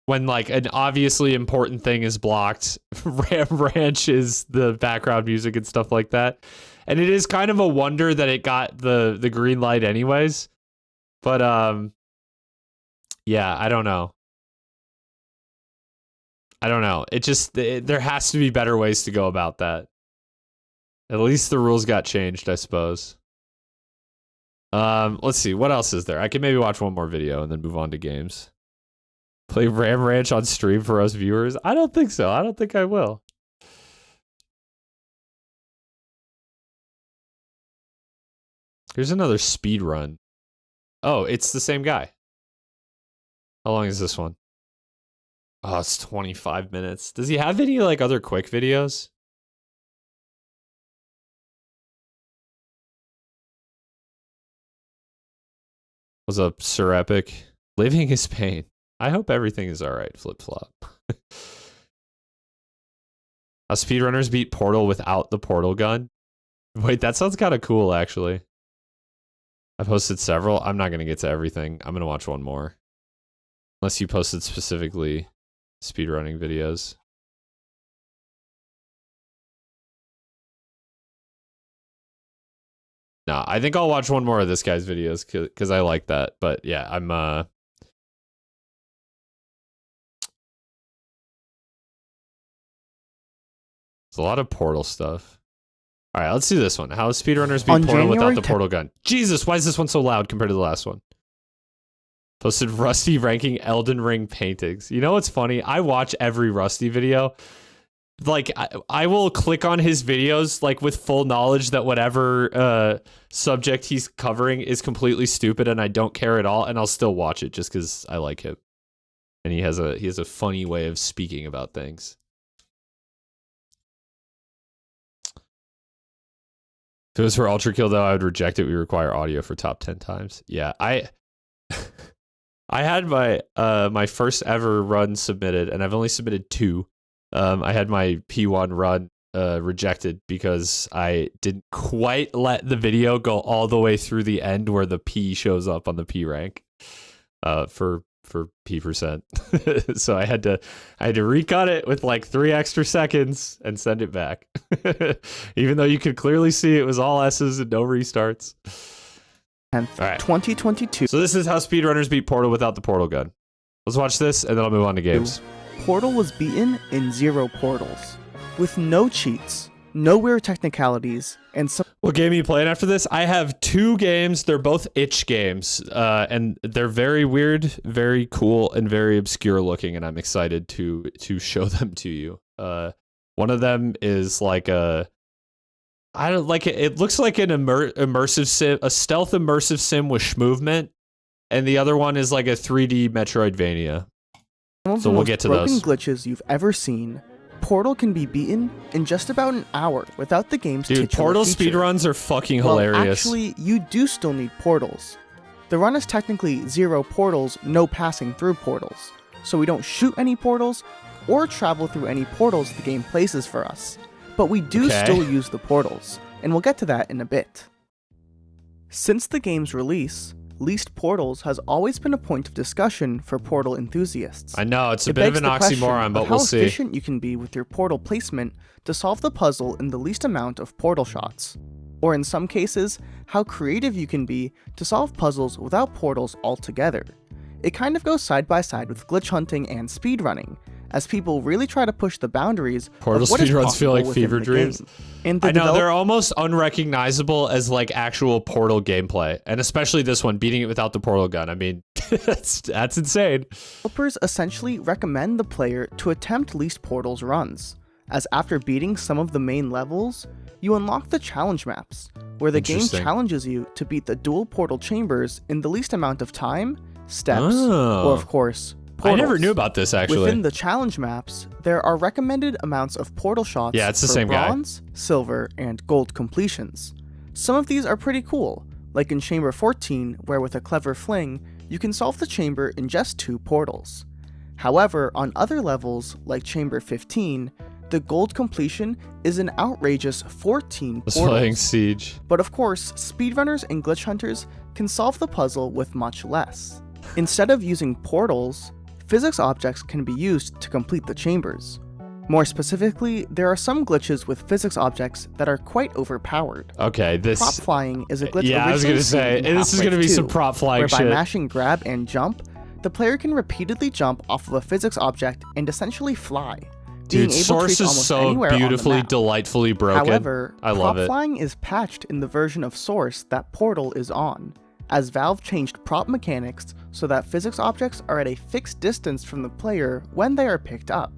like an obviously important thing is blocked. Ram Ranch is the background music and stuff like that. And it is kind of a wonder that it got the green light anyways. But yeah, I don't know. It just, there has to be better ways to go about that. At least the rules got changed, I suppose. Let's see, what else is there? I can maybe watch one more video and then move on to games. Play Ram Ranch on stream for us viewers? I don't think so. I don't think I will. Here's another speed run. Oh, it's the same guy. How long is this one? Oh, it's 25 minutes. Does he have any like other quick videos? What's up, Sir Epic? Living is pain. I hope everything is alright, Flip Flop. How speedrunners beat Portal without the portal gun? Wait, that sounds kind of cool, actually. I posted several. I'm not going to get to everything. I'm going to watch one more. Unless you posted specifically speedrunning videos. No, I think I'll watch one more of this guy's videos because I like that. But yeah, I'm There's a lot of Portal stuff. All right, let's do this one. How speedrunners beat Portal without the portal gun? Jesus, why is this one so loud compared to the last one? Posted Rusty ranking Elden Ring paintings. You know what's funny? I watch every Rusty video. Like, I will click on his videos, like, with full knowledge that whatever subject he's covering is completely stupid and I don't care at all, and I'll still watch it just because I like him. And he has a funny way of speaking about things. If it was for Ultra Kill, though, I would reject it. We require audio for top 10 times. Yeah, I had my my first ever run submitted, and I've only submitted 2. I had my P1 run rejected because I didn't quite let the video go all the way through the end where the P shows up on the P rank for P%. So I had to recut it with like 3 extra seconds and send it back. Even though you could clearly see it was all S's and no restarts. And right. 2022. So this is how speedrunners beat Portal without the portal gun. Let's watch this and then I'll move on to games. Portal was beaten in 0 portals, with no cheats, no weird technicalities, and some. What game are you playing after this? I have 2 games. They're both itch games, and they're very weird, very cool, and very obscure looking, and I'm excited to show them to you. One of them is like a, I don't like it. It looks like an immersive sim, a stealth immersive sim with movement, and the other one is like a 3D Metroidvania. So we'll get to those. Broken glitches you've ever seen. Portal can be beaten in just about an hour without the game's titular feature. Portal speedruns are fucking hilarious. Well, actually, you do still need portals. The run is technically 0 portals, no passing through portals. So we don't shoot any portals or travel through any portals the game places for us. But we do still use the portals, and we'll get to that in a bit. Since the game's release, leased portals has always been a point of discussion for Portal enthusiasts. I know, it's a bit of an oxymoron, but we'll see. How efficient you can be with your portal placement to solve the puzzle in the least amount of portal shots. Or in some cases, how creative you can be to solve puzzles without portals altogether. It kind of goes side by side with glitch hunting and speedrunning, as people really try to push the boundaries Portal of what is speedruns feel like possible fever within the dreams. game. And I know, they're almost unrecognizable as like actual Portal gameplay, and especially this one, beating it without the portal gun. I mean, that's insane. Developers essentially recommend the player to attempt leased portals runs, as after beating some of the main levels, you unlock the challenge maps, where the game challenges you to beat the dual portal chambers in the least amount of time, steps, or of course, portals. I never knew about this, actually. Within the challenge maps, there are recommended amounts of portal shots it's the for same bronze, silver, and gold completions. Some of these are pretty cool, like in Chamber 14, where with a clever fling, you can solve the chamber in just 2 portals. However, on other levels, like Chamber 15, the gold completion is an outrageous 14 portals. Playing Siege. But of course, speedrunners and glitch hunters can solve the puzzle with much less. Instead of using portals, physics objects can be used to complete the chambers. More specifically, there are some glitches with physics objects that are quite overpowered. Okay, this... Prop flying is a glitch I was gonna say, this is gonna be some prop flying where shit. By mashing grab and jump, the player can repeatedly jump off of a physics object and essentially fly. Dude, Source is so beautifully, delightfully broken. However, I love it. Prop flying is patched in the version of Source that Portal is on, as Valve changed prop mechanics so that physics objects are at a fixed distance from the player when they are picked up,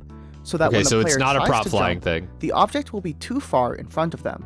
so that when the player it's not a tries prop to flying jump, thing. the object will be too far in front of them.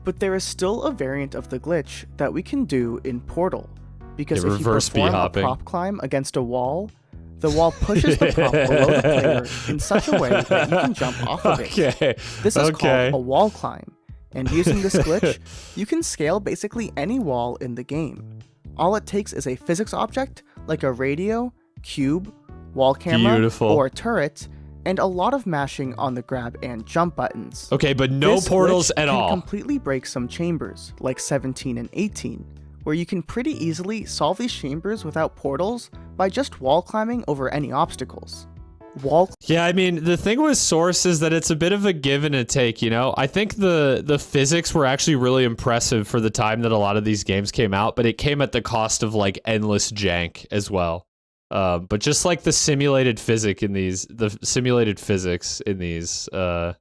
But there is still a variant of the glitch that we can do in Portal, because if you perform a prop climb against a wall, the wall pushes the prop below the player in such a way that you can jump off of it. This is called a wall climb, and using this glitch, you can scale basically any wall in the game. All it takes is a physics object, like a radio, cube, wall camera, or turret, and a lot of mashing on the grab and jump buttons. Okay, but no this portals glitch at all. Can completely break some chambers, like 17 and 18, where you can pretty easily solve these chambers without portals by just wall climbing over any obstacles. Yeah, I mean, the thing with Source is that it's a bit of a give and a take, you know? I think the physics were actually really impressive for the time that a lot of these games came out, but it came at the cost of, like, endless jank as well. But just like the simulated physics in these are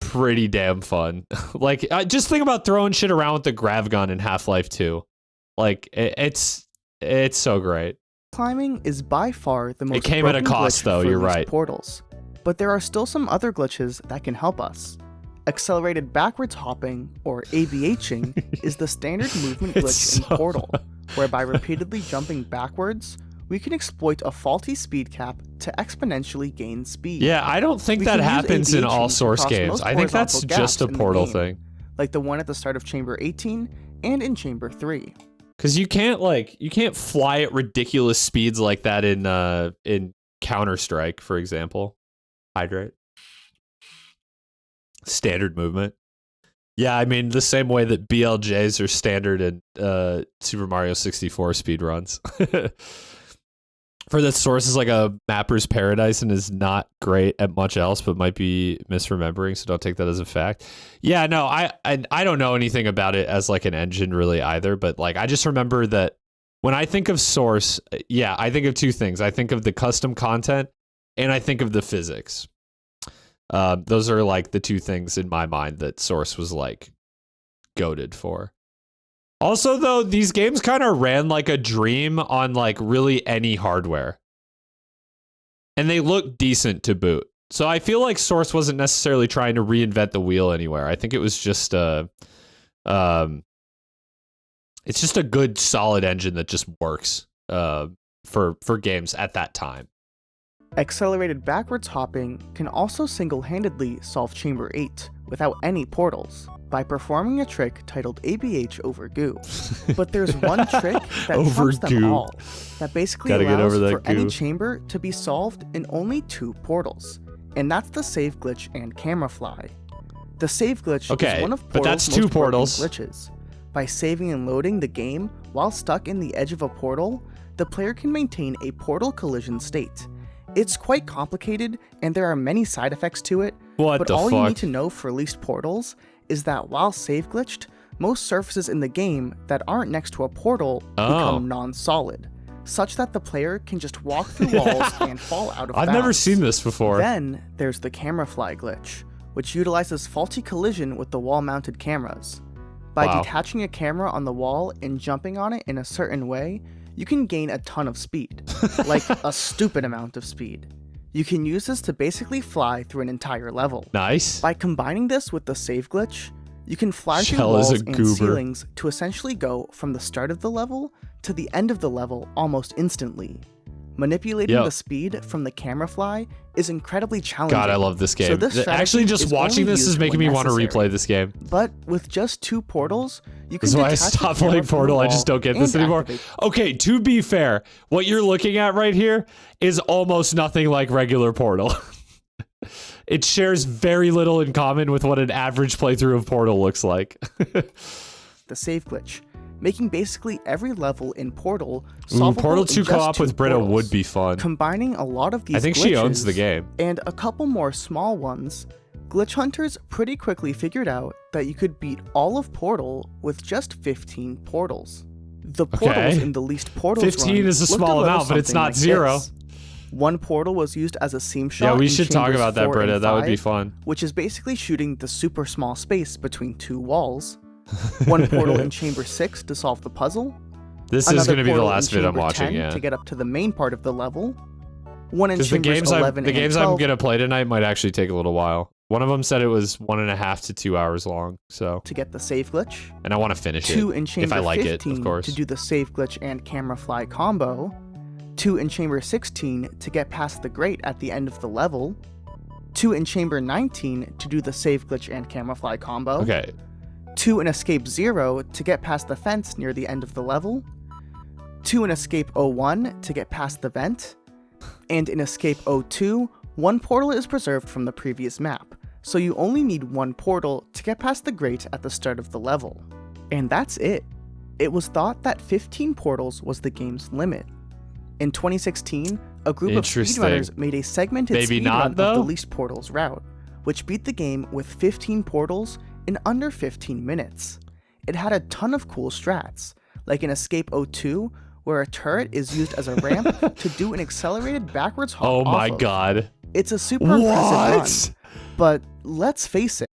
pretty damn fun. Like, just think about throwing shit around with the grav gun in Half-Life 2. Like, it's so great. Climbing is by far the most It came at a cost, though. You're right. Portals, but there are still some other glitches that can help us. Accelerated backwards hopping, or ABHing, is the standard movement glitch in Portal, whereby repeatedly jumping backwards, we can exploit a faulty speed cap to exponentially gain speed. Yeah, I don't think that happens in all Source games. I think that's just a Portal thing. Like the one at the start of Chamber 18 and in Chamber 3. Because you can't fly at ridiculous speeds like that in Counter-Strike, for example. Hydrate. Standard movement. Yeah, I mean, the same way that BLJs are standard in Super Mario 64 speedruns. For that, Source is like a mapper's paradise and is not great at much else, but might be misremembering, so don't take that as a fact. Yeah, no, I don't know anything about it as like an engine really either, but like I just remember that when I think of Source, yeah, I think of two things. I think of the custom content and I think of the physics. Those are like the two things in my mind that Source was like goated for. Also, though, these games kind of ran like a dream on like really any hardware. And they look decent to boot. So I feel like Source wasn't necessarily trying to reinvent the wheel anywhere. I think it was just it's just a good solid engine that just works for games at that time. Accelerated backwards hopping can also single-handedly solve Chamber 8 without any portals by performing a trick titled ABH over goo. But there's one trick that trumps them all, that basically allows for any chamber to be solved in only 2 portals, and that's the save glitch and camera fly. The save glitch is one of Portal's most broken glitches. By saving and loading the game while stuck in the edge of a portal, the player can maintain a portal collision state. It's quite complicated, and there are many side effects to it, but all you need to know for leased portals is that while save glitched, most surfaces in the game that aren't next to a portal become non-solid, such that the player can just walk through walls and fall out of bounds. I've never seen this before. Then there's the camera fly glitch, which utilizes faulty collision with the wall-mounted cameras. By detaching a camera on the wall and jumping on it in a certain way, you can gain a ton of speed, like a stupid amount of speed. You can use this to basically fly through an entire level. Nice. By combining this with the save glitch, you can fly through walls and ceilings to essentially go from the start of the level to the end of the level almost instantly. Manipulating the speed from the camera fly is incredibly challenging. God, I love this game. So this actually, just watching this is making me want to replay this game. But with just 2 portals, you can That's why I stopped playing Portal. I just don't get this anymore. Okay, to be fair, what you're looking at right here is almost nothing like regular Portal. It shares very little in common with what an average playthrough of Portal looks like. The save glitch, making basically every level in Portal solvable. Portal 2 in co-op with Britta portals. would be fun. Combining a lot of these I think she owns the game. And a couple more small ones, glitch hunters pretty quickly figured out that you could beat all of Portal with just 15 portals. The portals in the least portals 15 is a small amount, but it's not like 0. This. One portal was used as a seam shot. Yeah, we should talk about that, Britta. That would be fun. Which is basically shooting the super small space between 2 walls. 1 portal in Chamber 6 to solve the puzzle. This is Another going to be the portal last in bit I'm Chamber watching, 10 yeah. to get up to the main part of the level. 1 in Because the Chambers games, 11 the and games I'm 12 going to play tonight might actually take a little while. One of them said it was 1.5 to 2 hours long, so. to get the save glitch. And I want to finish 2 it, in Chamber if I like 15 it, of course. to do the save glitch and camera fly combo. 2 in Chamber 16 to get past the grate at the end of the level. 2 in Chamber 19 to do the save glitch and camera fly combo. Okay. 2 in Escape 0 to get past the fence near the end of the level. 2 in Escape 01 to get past the vent. And in Escape 02, 1 portal is preserved from the previous map, so you only need 1 portal to get past the grate at the start of the level. And that's it. It was thought that 15 portals was the game's limit. In 2016, a group of Interesting. speedrunners made a segmented Maybe speedrun not, of though? the least portals route, which beat the game with 15 portals in under 15 minutes. It had a ton of cool strats, like in Escape 02, where a turret is used as a ramp to do an accelerated backwards hop Oh off my of. god. It's a super impressive What? run, but let's face it,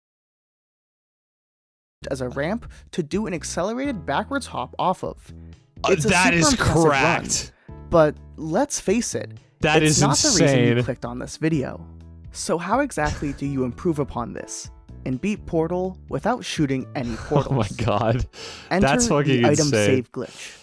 as a ramp to do an accelerated backwards hop off of. It's a That super is impressive correct. run, but let's face it, That it's is not the reason insane. you clicked on this video. So how exactly do you improve upon this and beat Portal without shooting any portals? Oh my god. Enter That's fucking the item insane. save glitch.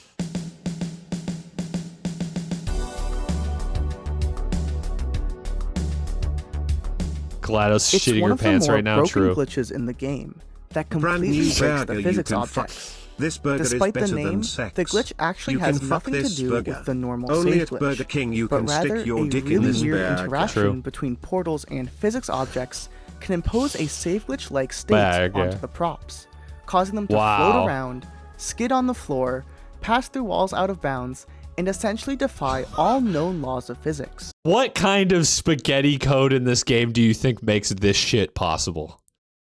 GLaDOS It's shitting one her of the pants more right now, broken true. glitches in the game that Brand completely new breaks burger the you physics can fuck. objects. This burger Despite is the better name, than sex. the glitch actually You has can fuck nothing to this do burger. with the normal Only save at glitch, Burger King you but can rather stick your a dick in really this weird burger. interaction True. between portals and physics objects can impose a save glitch-like state Bag, yeah. onto the props, causing them to Wow. float around, skid on the floor, pass through walls out of bounds, and essentially defy all known laws of physics. What kind of spaghetti code in this game do you think makes this shit possible?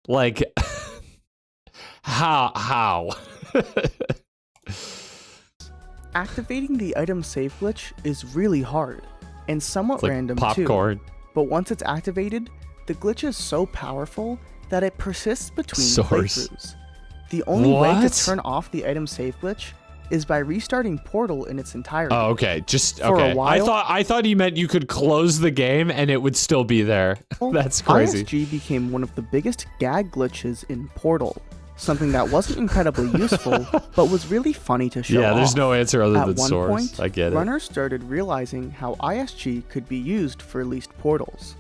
Like, how? Activating the item save glitch is really hard, and somewhat It's like random popcorn. too. But once it's activated, the glitch is so powerful that it persists between Source. playthroughs. The only way What? to turn off the item save glitch is by restarting Portal in its entirety. Oh, okay. Just For a okay. while- I thought he meant you could close the game and it would still be there. That's crazy. ISG became one of the biggest gag glitches in Portal, something that wasn't incredibly useful, but was really funny to show Yeah, there's off. no answer other At than one source. point, I get it. runners started realizing how ISG could be used for leased portals.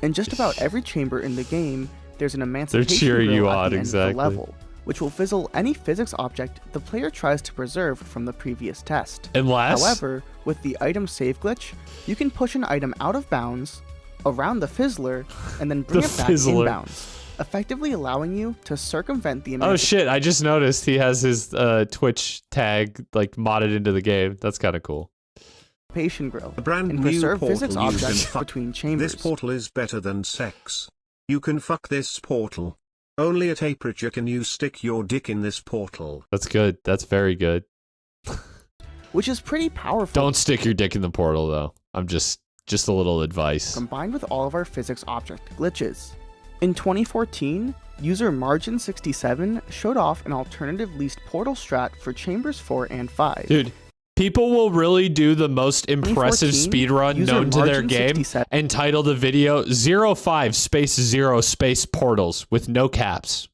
In just about every chamber in the game, there's an emancipation cheering grill you at on, the end exactly. of the level, which will fizzle any physics object the player tries to preserve from the previous test. Unless However, with the item save glitch, you can push an item out of bounds, around the fizzler, and then bring The it back fizzler. inbounds, effectively allowing you to circumvent the Oh shit, I just noticed he has his Twitch tag like modded into the game. That's kind of cool. emancipation grill, A brand and new preserve portal physics you can objects fuck. between chambers. This portal is better than sex. You can fuck this portal. Only at Aperture can you stick your dick in this portal. That's good. That's very good. Which is pretty powerful. Don't stick your dick in the portal though. I'm just a little advice. Combined with all of our physics object glitches. In 2014, user Margin67 showed off an alternative leased portal strat for chambers 4 and 5. Dude, people will really do the most impressive 2014, speedrun user known to their game Margin67 and title the video 05 space 0 space portals with no caps.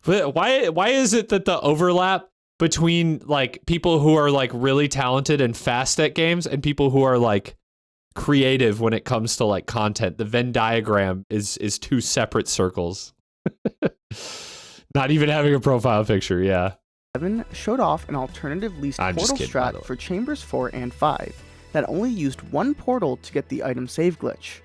But why is it that the overlap between like people who are like really talented and fast at games and people who are like creative when it comes to like content, the Venn diagram is two separate circles. Not even having a profile picture, yeah. showed off an alternative leased I'm just portal kidding, by the strat way. for chambers 4 and 5 that only used one portal to get the item save glitch.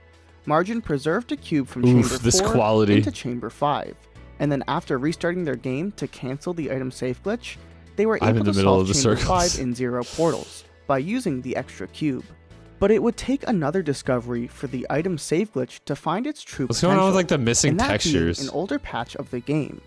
Margin preserved a cube from Oof, chamber this 4 quality. into chamber 5, and then after restarting their game to cancel the item save glitch, they were I'm able in the to middle solve of the chamber circles. 5 in 0 portals by using the extra cube. But it would take another discovery for the item save glitch to find its true What's potential. going on with like the missing and that being textures? an older patch of the game.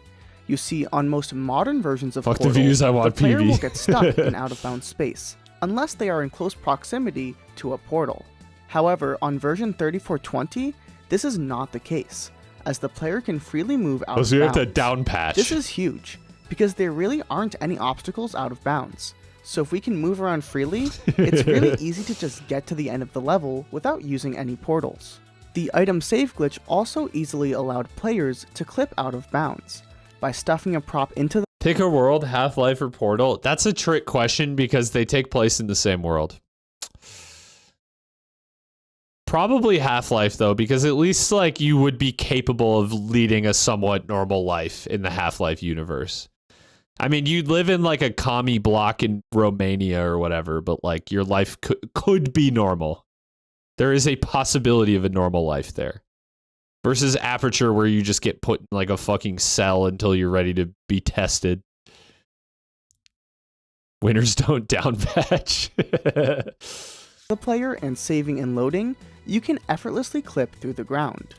You see, on most modern versions of Fuck the Portal, views, I want the player PV. will get stuck in out-of-bounds space, unless they are in close proximity to a portal. However, on version 3420, this is not the case. as the player can freely move out Oh, of so you have bounds. to down patch. This is huge, because there really aren't any obstacles out of bounds. So if we can move around freely, it's really easy to just get to the end of the level without using any portals. The item save glitch also easily allowed players to clip out of bounds by stuffing a prop into the Pick a world, Half-Life or Portal. That's a trick question because they take place in the same world. Probably Half-Life though, because at least like you would be capable of leading a somewhat normal life in the Half-Life universe. I mean, you'd live in like a commie block in Romania or whatever, but like your life could be normal. There is a possibility of a normal life there. Versus Aperture, where you just get put in like a fucking cell until you're ready to be tested. Winners don't down patch. the player and saving and loading, you can effortlessly clip through the ground.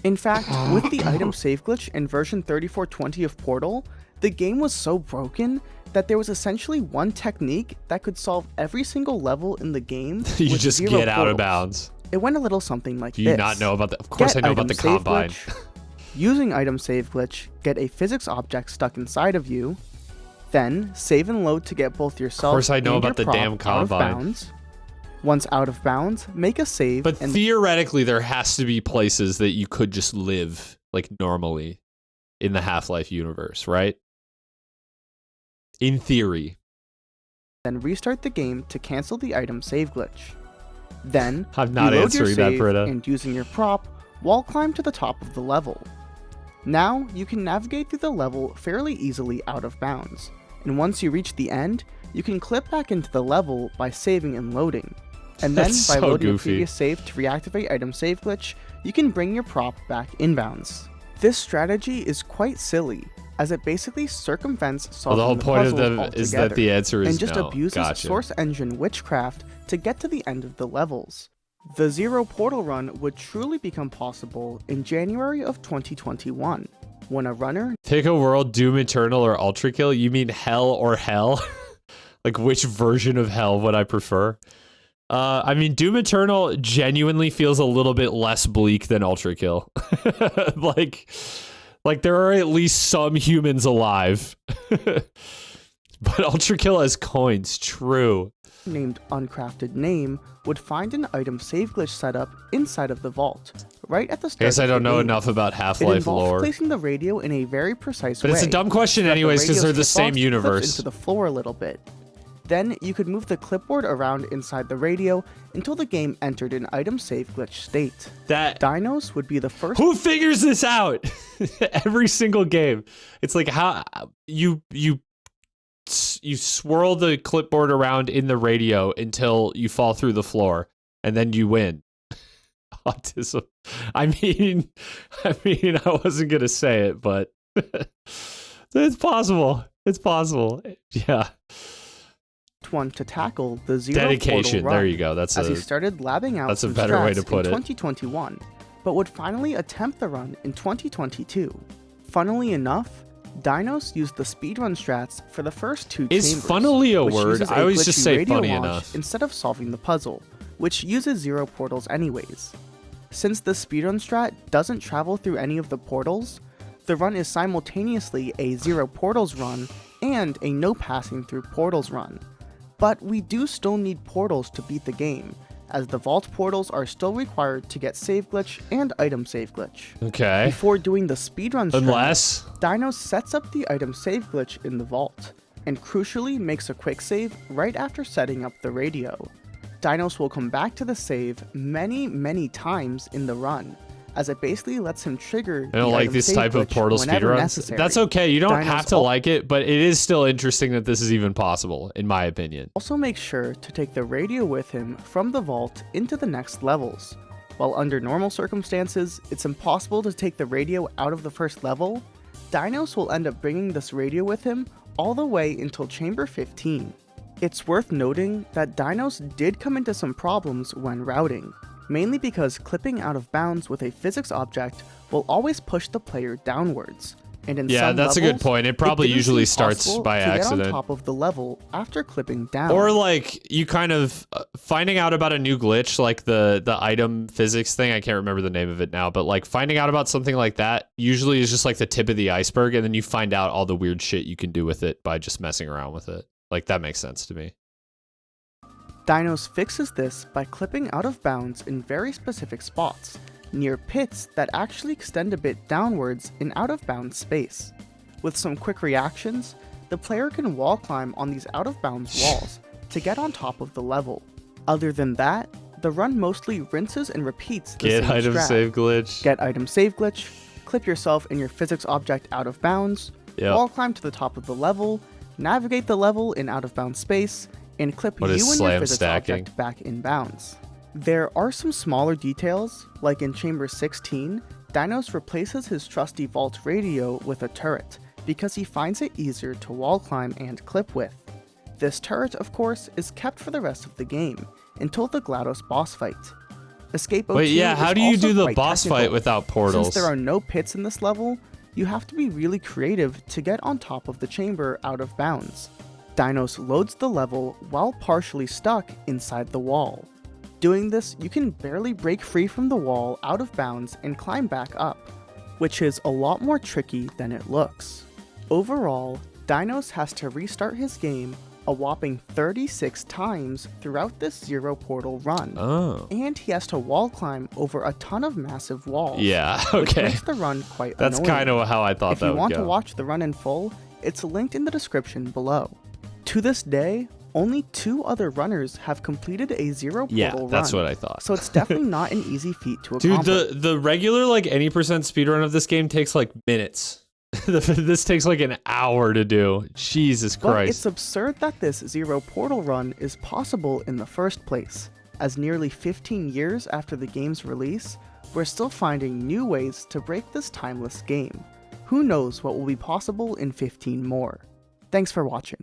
In fact, with the item save glitch in version 3420 of Portal, the game was so broken that there was essentially one technique that could solve every single level in the game. You with just 0 get out of portals. bounds. It went a little something like Do this. you not know about the... Of course I know about the Item save Combine. glitch. Using item save glitch, get a physics object stuck inside of you. Then, save and load to get both yourself Of course I know and about your the prop damn out of Combine. bounds. Once out of bounds, make a save. But and theoretically, there has to be places that you could just live, like, normally in the Half-Life universe, right? In theory. then restart the game to cancel the item save glitch. Then, I'm not reload your answering that, save Britta. and using your prop, wall climb to the top of the level. Now, you can navigate through the level fairly easily out of bounds, and once you reach the end, you can clip back into the level by saving and loading. And then, That's by so loading a goofy. previous save to reactivate item save glitch, you can bring your prop back inbounds. This strategy is quite silly, as it basically circumvents Well, solving the whole point of puzzles them is that altogether, the answer is and just no. abuses Gotcha. source engine witchcraft to get to the end of the levels. The Zero Portal run would truly become possible in January of 2021, when a runner Pick a world, Doom Eternal or Ultra Kill? You mean hell or hell? Like, which version of hell would I prefer? I mean, Doom Eternal genuinely feels a little bit less bleak than Ultra Kill. like there are at least some humans alive. But Ultra Kill has coins, true. named Uncrafted Name would find an item save glitch setup inside of the vault, right at the I start guess I of the don't know game. enough about It Half-Life involves lore. placing the radio in a very precise But way. it's a dumb question so that the anyways, because radio they're the skip same box universe. clips into the floor a little bit. Then you could move the clipboard around inside the radio until the game entered an item save glitch state. That Dinos would be the first. Who figures this out? Every single game. It's like how you swirl the clipboard around in the radio until you fall through the floor and then you win. Autism. I mean I wasn't going to say it, but it's possible. It's possible. Yeah. one to tackle the Zero Dedication. Portal run, there you go. That's as he a started labbing out that's a some better way strats to put in it. 2021, but would finally attempt the run in 2022. Funnily enough, Dinos used the speedrun strats for the first two Is chambers, funnily a which word? uses I always glitchy just say radio funny launch enough. instead of solving the puzzle, which uses Zero portals anyways. Since the speedrun strat doesn't travel through any of the portals, the run is simultaneously a Zero portals run and a no passing through portals run. But we do still need portals to beat the game, as the vault portals are still required to get save glitch and item save glitch. Okay. Before doing the speedrun strat, Unless Dinos sets up the item save glitch in the vault, and crucially makes a quick save right after setting up the radio. Dinos will come back to the save many times in the run, as it basically lets him trigger I don't like this type of portal speedruns. necessary. That's okay. You don't Dinos have to like it, but it is still interesting that this is even possible, in my opinion. Also make sure to take the radio with him from the vault into the next levels. While under normal circumstances, it's impossible to take the radio out of the first level, Dinos will end up bringing this radio with him all the way until Chamber 15. It's worth noting that Dinos did come into some problems when routing, mainly because clipping out of bounds with a physics object will always push the player downwards, and in Yeah, some that's a levels, good point. It probably didn't usually seem starts possible by to get accident. on top of the level after clipping down. Or like you kind of finding out about a new glitch, like the item physics thing. I can't remember the name of it now, but like finding out about something like that usually is just like the tip of the iceberg, and then you find out all the weird shit you can do with it by just messing around with it. Like that makes sense to me. Dinos fixes this by clipping out of bounds in very specific spots, near pits that actually extend a bit downwards in out of bounds space. With some quick reactions, the player can wall climb on these out of bounds walls to get on top of the level. Other than that, the run mostly rinses and repeats the Get same item strat. save glitch. Get item save glitch, clip yourself and your physics object out of bounds, wall climb to the top of the level, navigate the level in out of bounds space, and clip What you is and your slam physics stacking? object back in bounds. There are some smaller details, like in Chamber 16, Dinos replaces his trusty vault radio with a turret, because he finds it easier to wall climb and clip with. This turret, of course, is kept for the rest of the game, until the GLaDOS boss fight. Escape O2 Wait, yeah, how do you also do the quite boss technical. fight without portals? Since there are no pits in this level, you have to be really creative to get on top of the chamber out of bounds. Dinos loads the level while partially stuck inside the wall. Doing this, you can barely break free from the wall out of bounds and climb back up, which is a lot more tricky than it looks. Overall, Dinos has to restart his game a whopping 36 times throughout this zero portal run. Oh. And he has to wall climb over a ton of massive walls. Yeah, Which okay. makes the run quite That's annoying. kind of how I thought If that you would want go. to watch the run in full, it's linked in the description below. To this day, only 2 other runners have completed a zero portal run. Yeah, that's what I thought. So it's definitely not an easy feat to Dude, accomplish. the regular like any % speedrun of this game takes like minutes. This takes like an hour to do. Jesus But Christ. it's absurd that this zero portal run is possible in the first place, as nearly 15 years after the game's release, we're still finding new ways to break this timeless game. Who knows what will be possible in 15 more. Thanks for watching.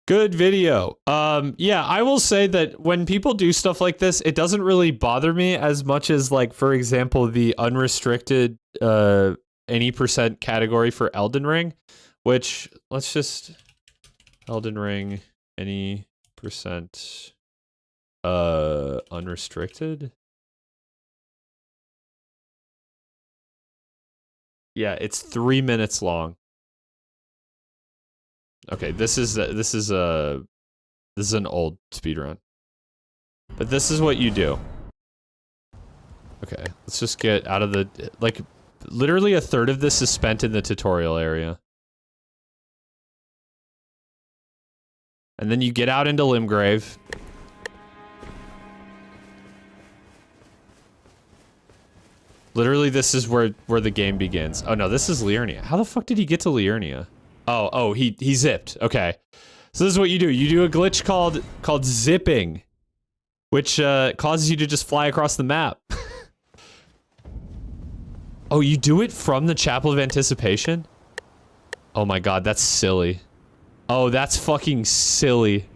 Good video. Yeah, I will say that when people do stuff like this, it doesn't really bother me as much as, like, for example, the unrestricted any % category for Elden Ring, which let's just Elden Ring any % unrestricted. Yeah, it's 3 minutes long. Okay, this is an old speedrun. But this is what you do. Okay, let's just get out of the, like, literally a third of this is spent in the tutorial area. And then you get out into Limgrave. Literally, this is where the game begins. Oh no, this is Liurnia. How the fuck did he get to Liurnia? Oh, he zipped. Okay. So this is what you do. You do a glitch called zipping, which causes you to just fly across the map. Oh, you do it from the Chapel of Anticipation? Oh my god, that's silly. Oh, that's fucking silly.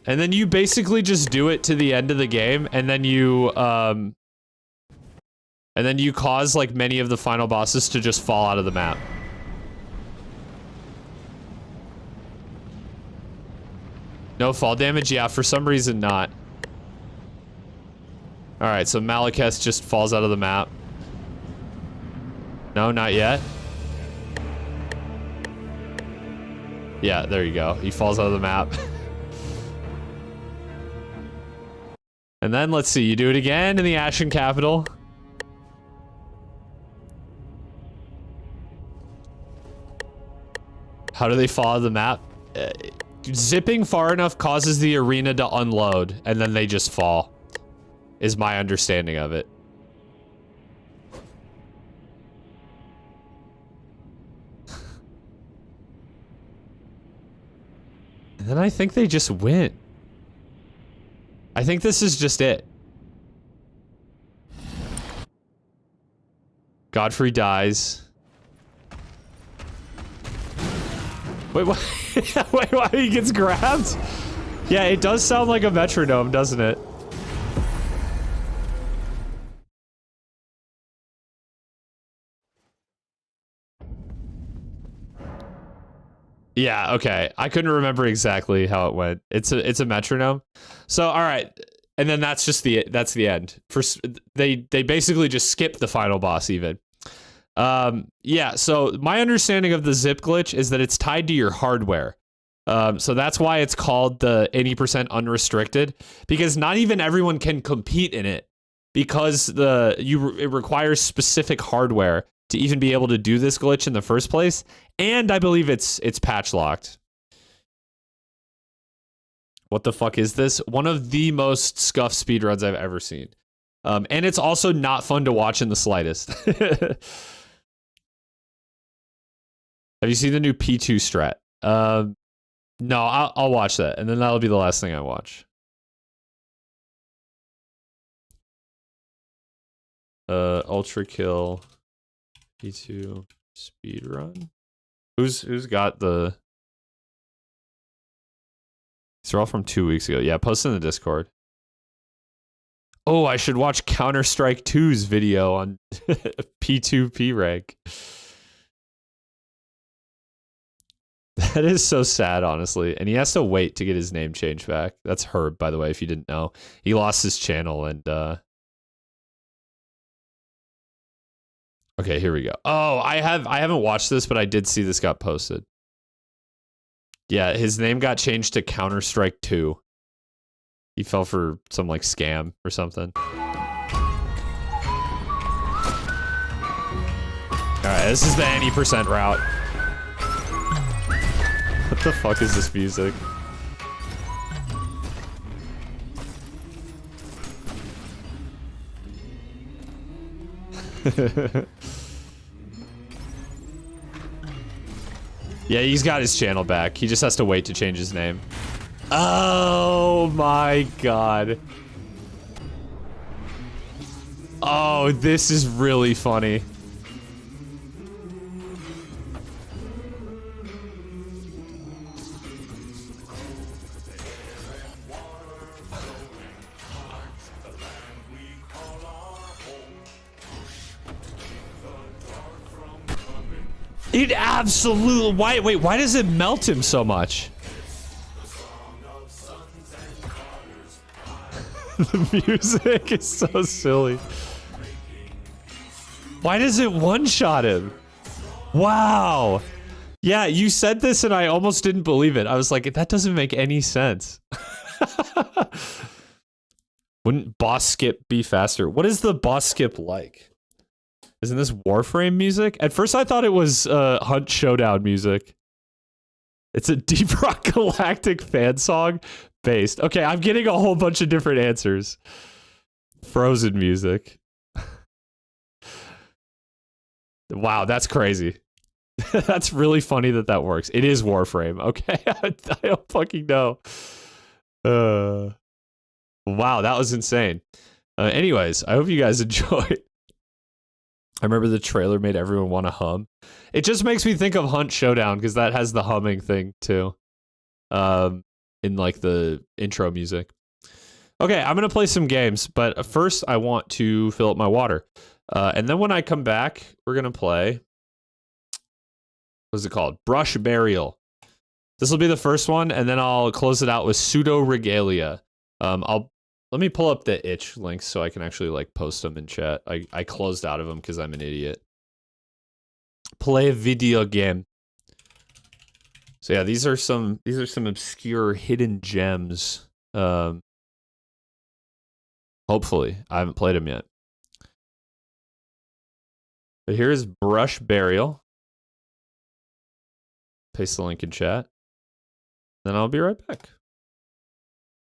And then you basically just do it to the end of the game, and then you cause like many of the final bosses to just fall out of the map. No fall damage? Yeah, for some reason not. Alright, so Malekith just falls out of the map. No, not yet. Yeah, there you go. He falls out of the map. And then, let's see, you do it again in the Ashen Capital. How do they fall out of the map? Zipping far enough causes the arena to unload, and then they just fall. Is my understanding of it. And then I think they just win. I think this is just it. Godfrey dies. Wait, what? Wait, why he gets grabbed? Yeah, it does sound like a metronome, doesn't it? Yeah, okay. I couldn't remember exactly how it went. It's a metronome. So all right, and then that's the end. They basically just skip the final boss even. Yeah, so my understanding of the zip glitch is that it's tied to your hardware. So that's why it's called the 80% unrestricted, because not even everyone can compete in it, because it requires specific hardware to even be able to do this glitch in the first place, and I believe it's patch locked. What the fuck is this? One of the most scuffed speedruns I've ever seen. And it's also not fun to watch in the slightest. Have you seen the new P2 strat? No, I'll watch that, and then that'll be the last thing I watch. Ultra Kill P2 speedrun. Who's got the? These are all from 2 weeks ago. Yeah, post in the Discord. Oh, I should watch Counter-Strike 2's video on P2P rank. That is so sad, honestly. And he has to wait to get his name changed back. That's Herb, by the way, if you didn't know. He lost his channel and okay, here we go. Oh, I haven't watched this, but I did see this got posted. Yeah, his name got changed to Counter-Strike 2. He fell for some like scam or something. Alright, this is the any percent route. What the fuck is this music? Yeah, he's got his channel back. He just has to wait to change his name. Oh my god. Oh, this is really funny. It absolutely... Why does it melt him so much? The music is so silly. Why does it one-shot him? Wow. Yeah, you said this and I almost didn't believe it. I was like, that doesn't make any sense. Wouldn't boss skip be faster? What is the boss skip like? Isn't this Warframe music? At first I thought it was Hunt Showdown music. It's a Deep Rock Galactic fan song based. Okay, I'm getting a whole bunch of different answers. Frozen music. Wow, that's crazy. That's really funny that works. It is Warframe. Okay, I don't fucking know. Wow, that was insane. Anyways, I hope you guys enjoyed. I remember the trailer made everyone want to hum. It just makes me think of Hunt Showdown because that has the humming thing too. In like the intro music. Okay, I'm gonna play some games, but first I want to fill up my water. And then when I come back, we're gonna play. What's it called? Brush Burial. This will be the first one, and then I'll close it out with Pseudo Regalia. Let me pull up the itch links so I can actually like post them in chat. I closed out of them because I'm an idiot. Play a video game. So yeah, these are some obscure hidden gems. Hopefully, I haven't played them yet. But here's Brush Burial. Paste the link in chat. Then I'll be right back.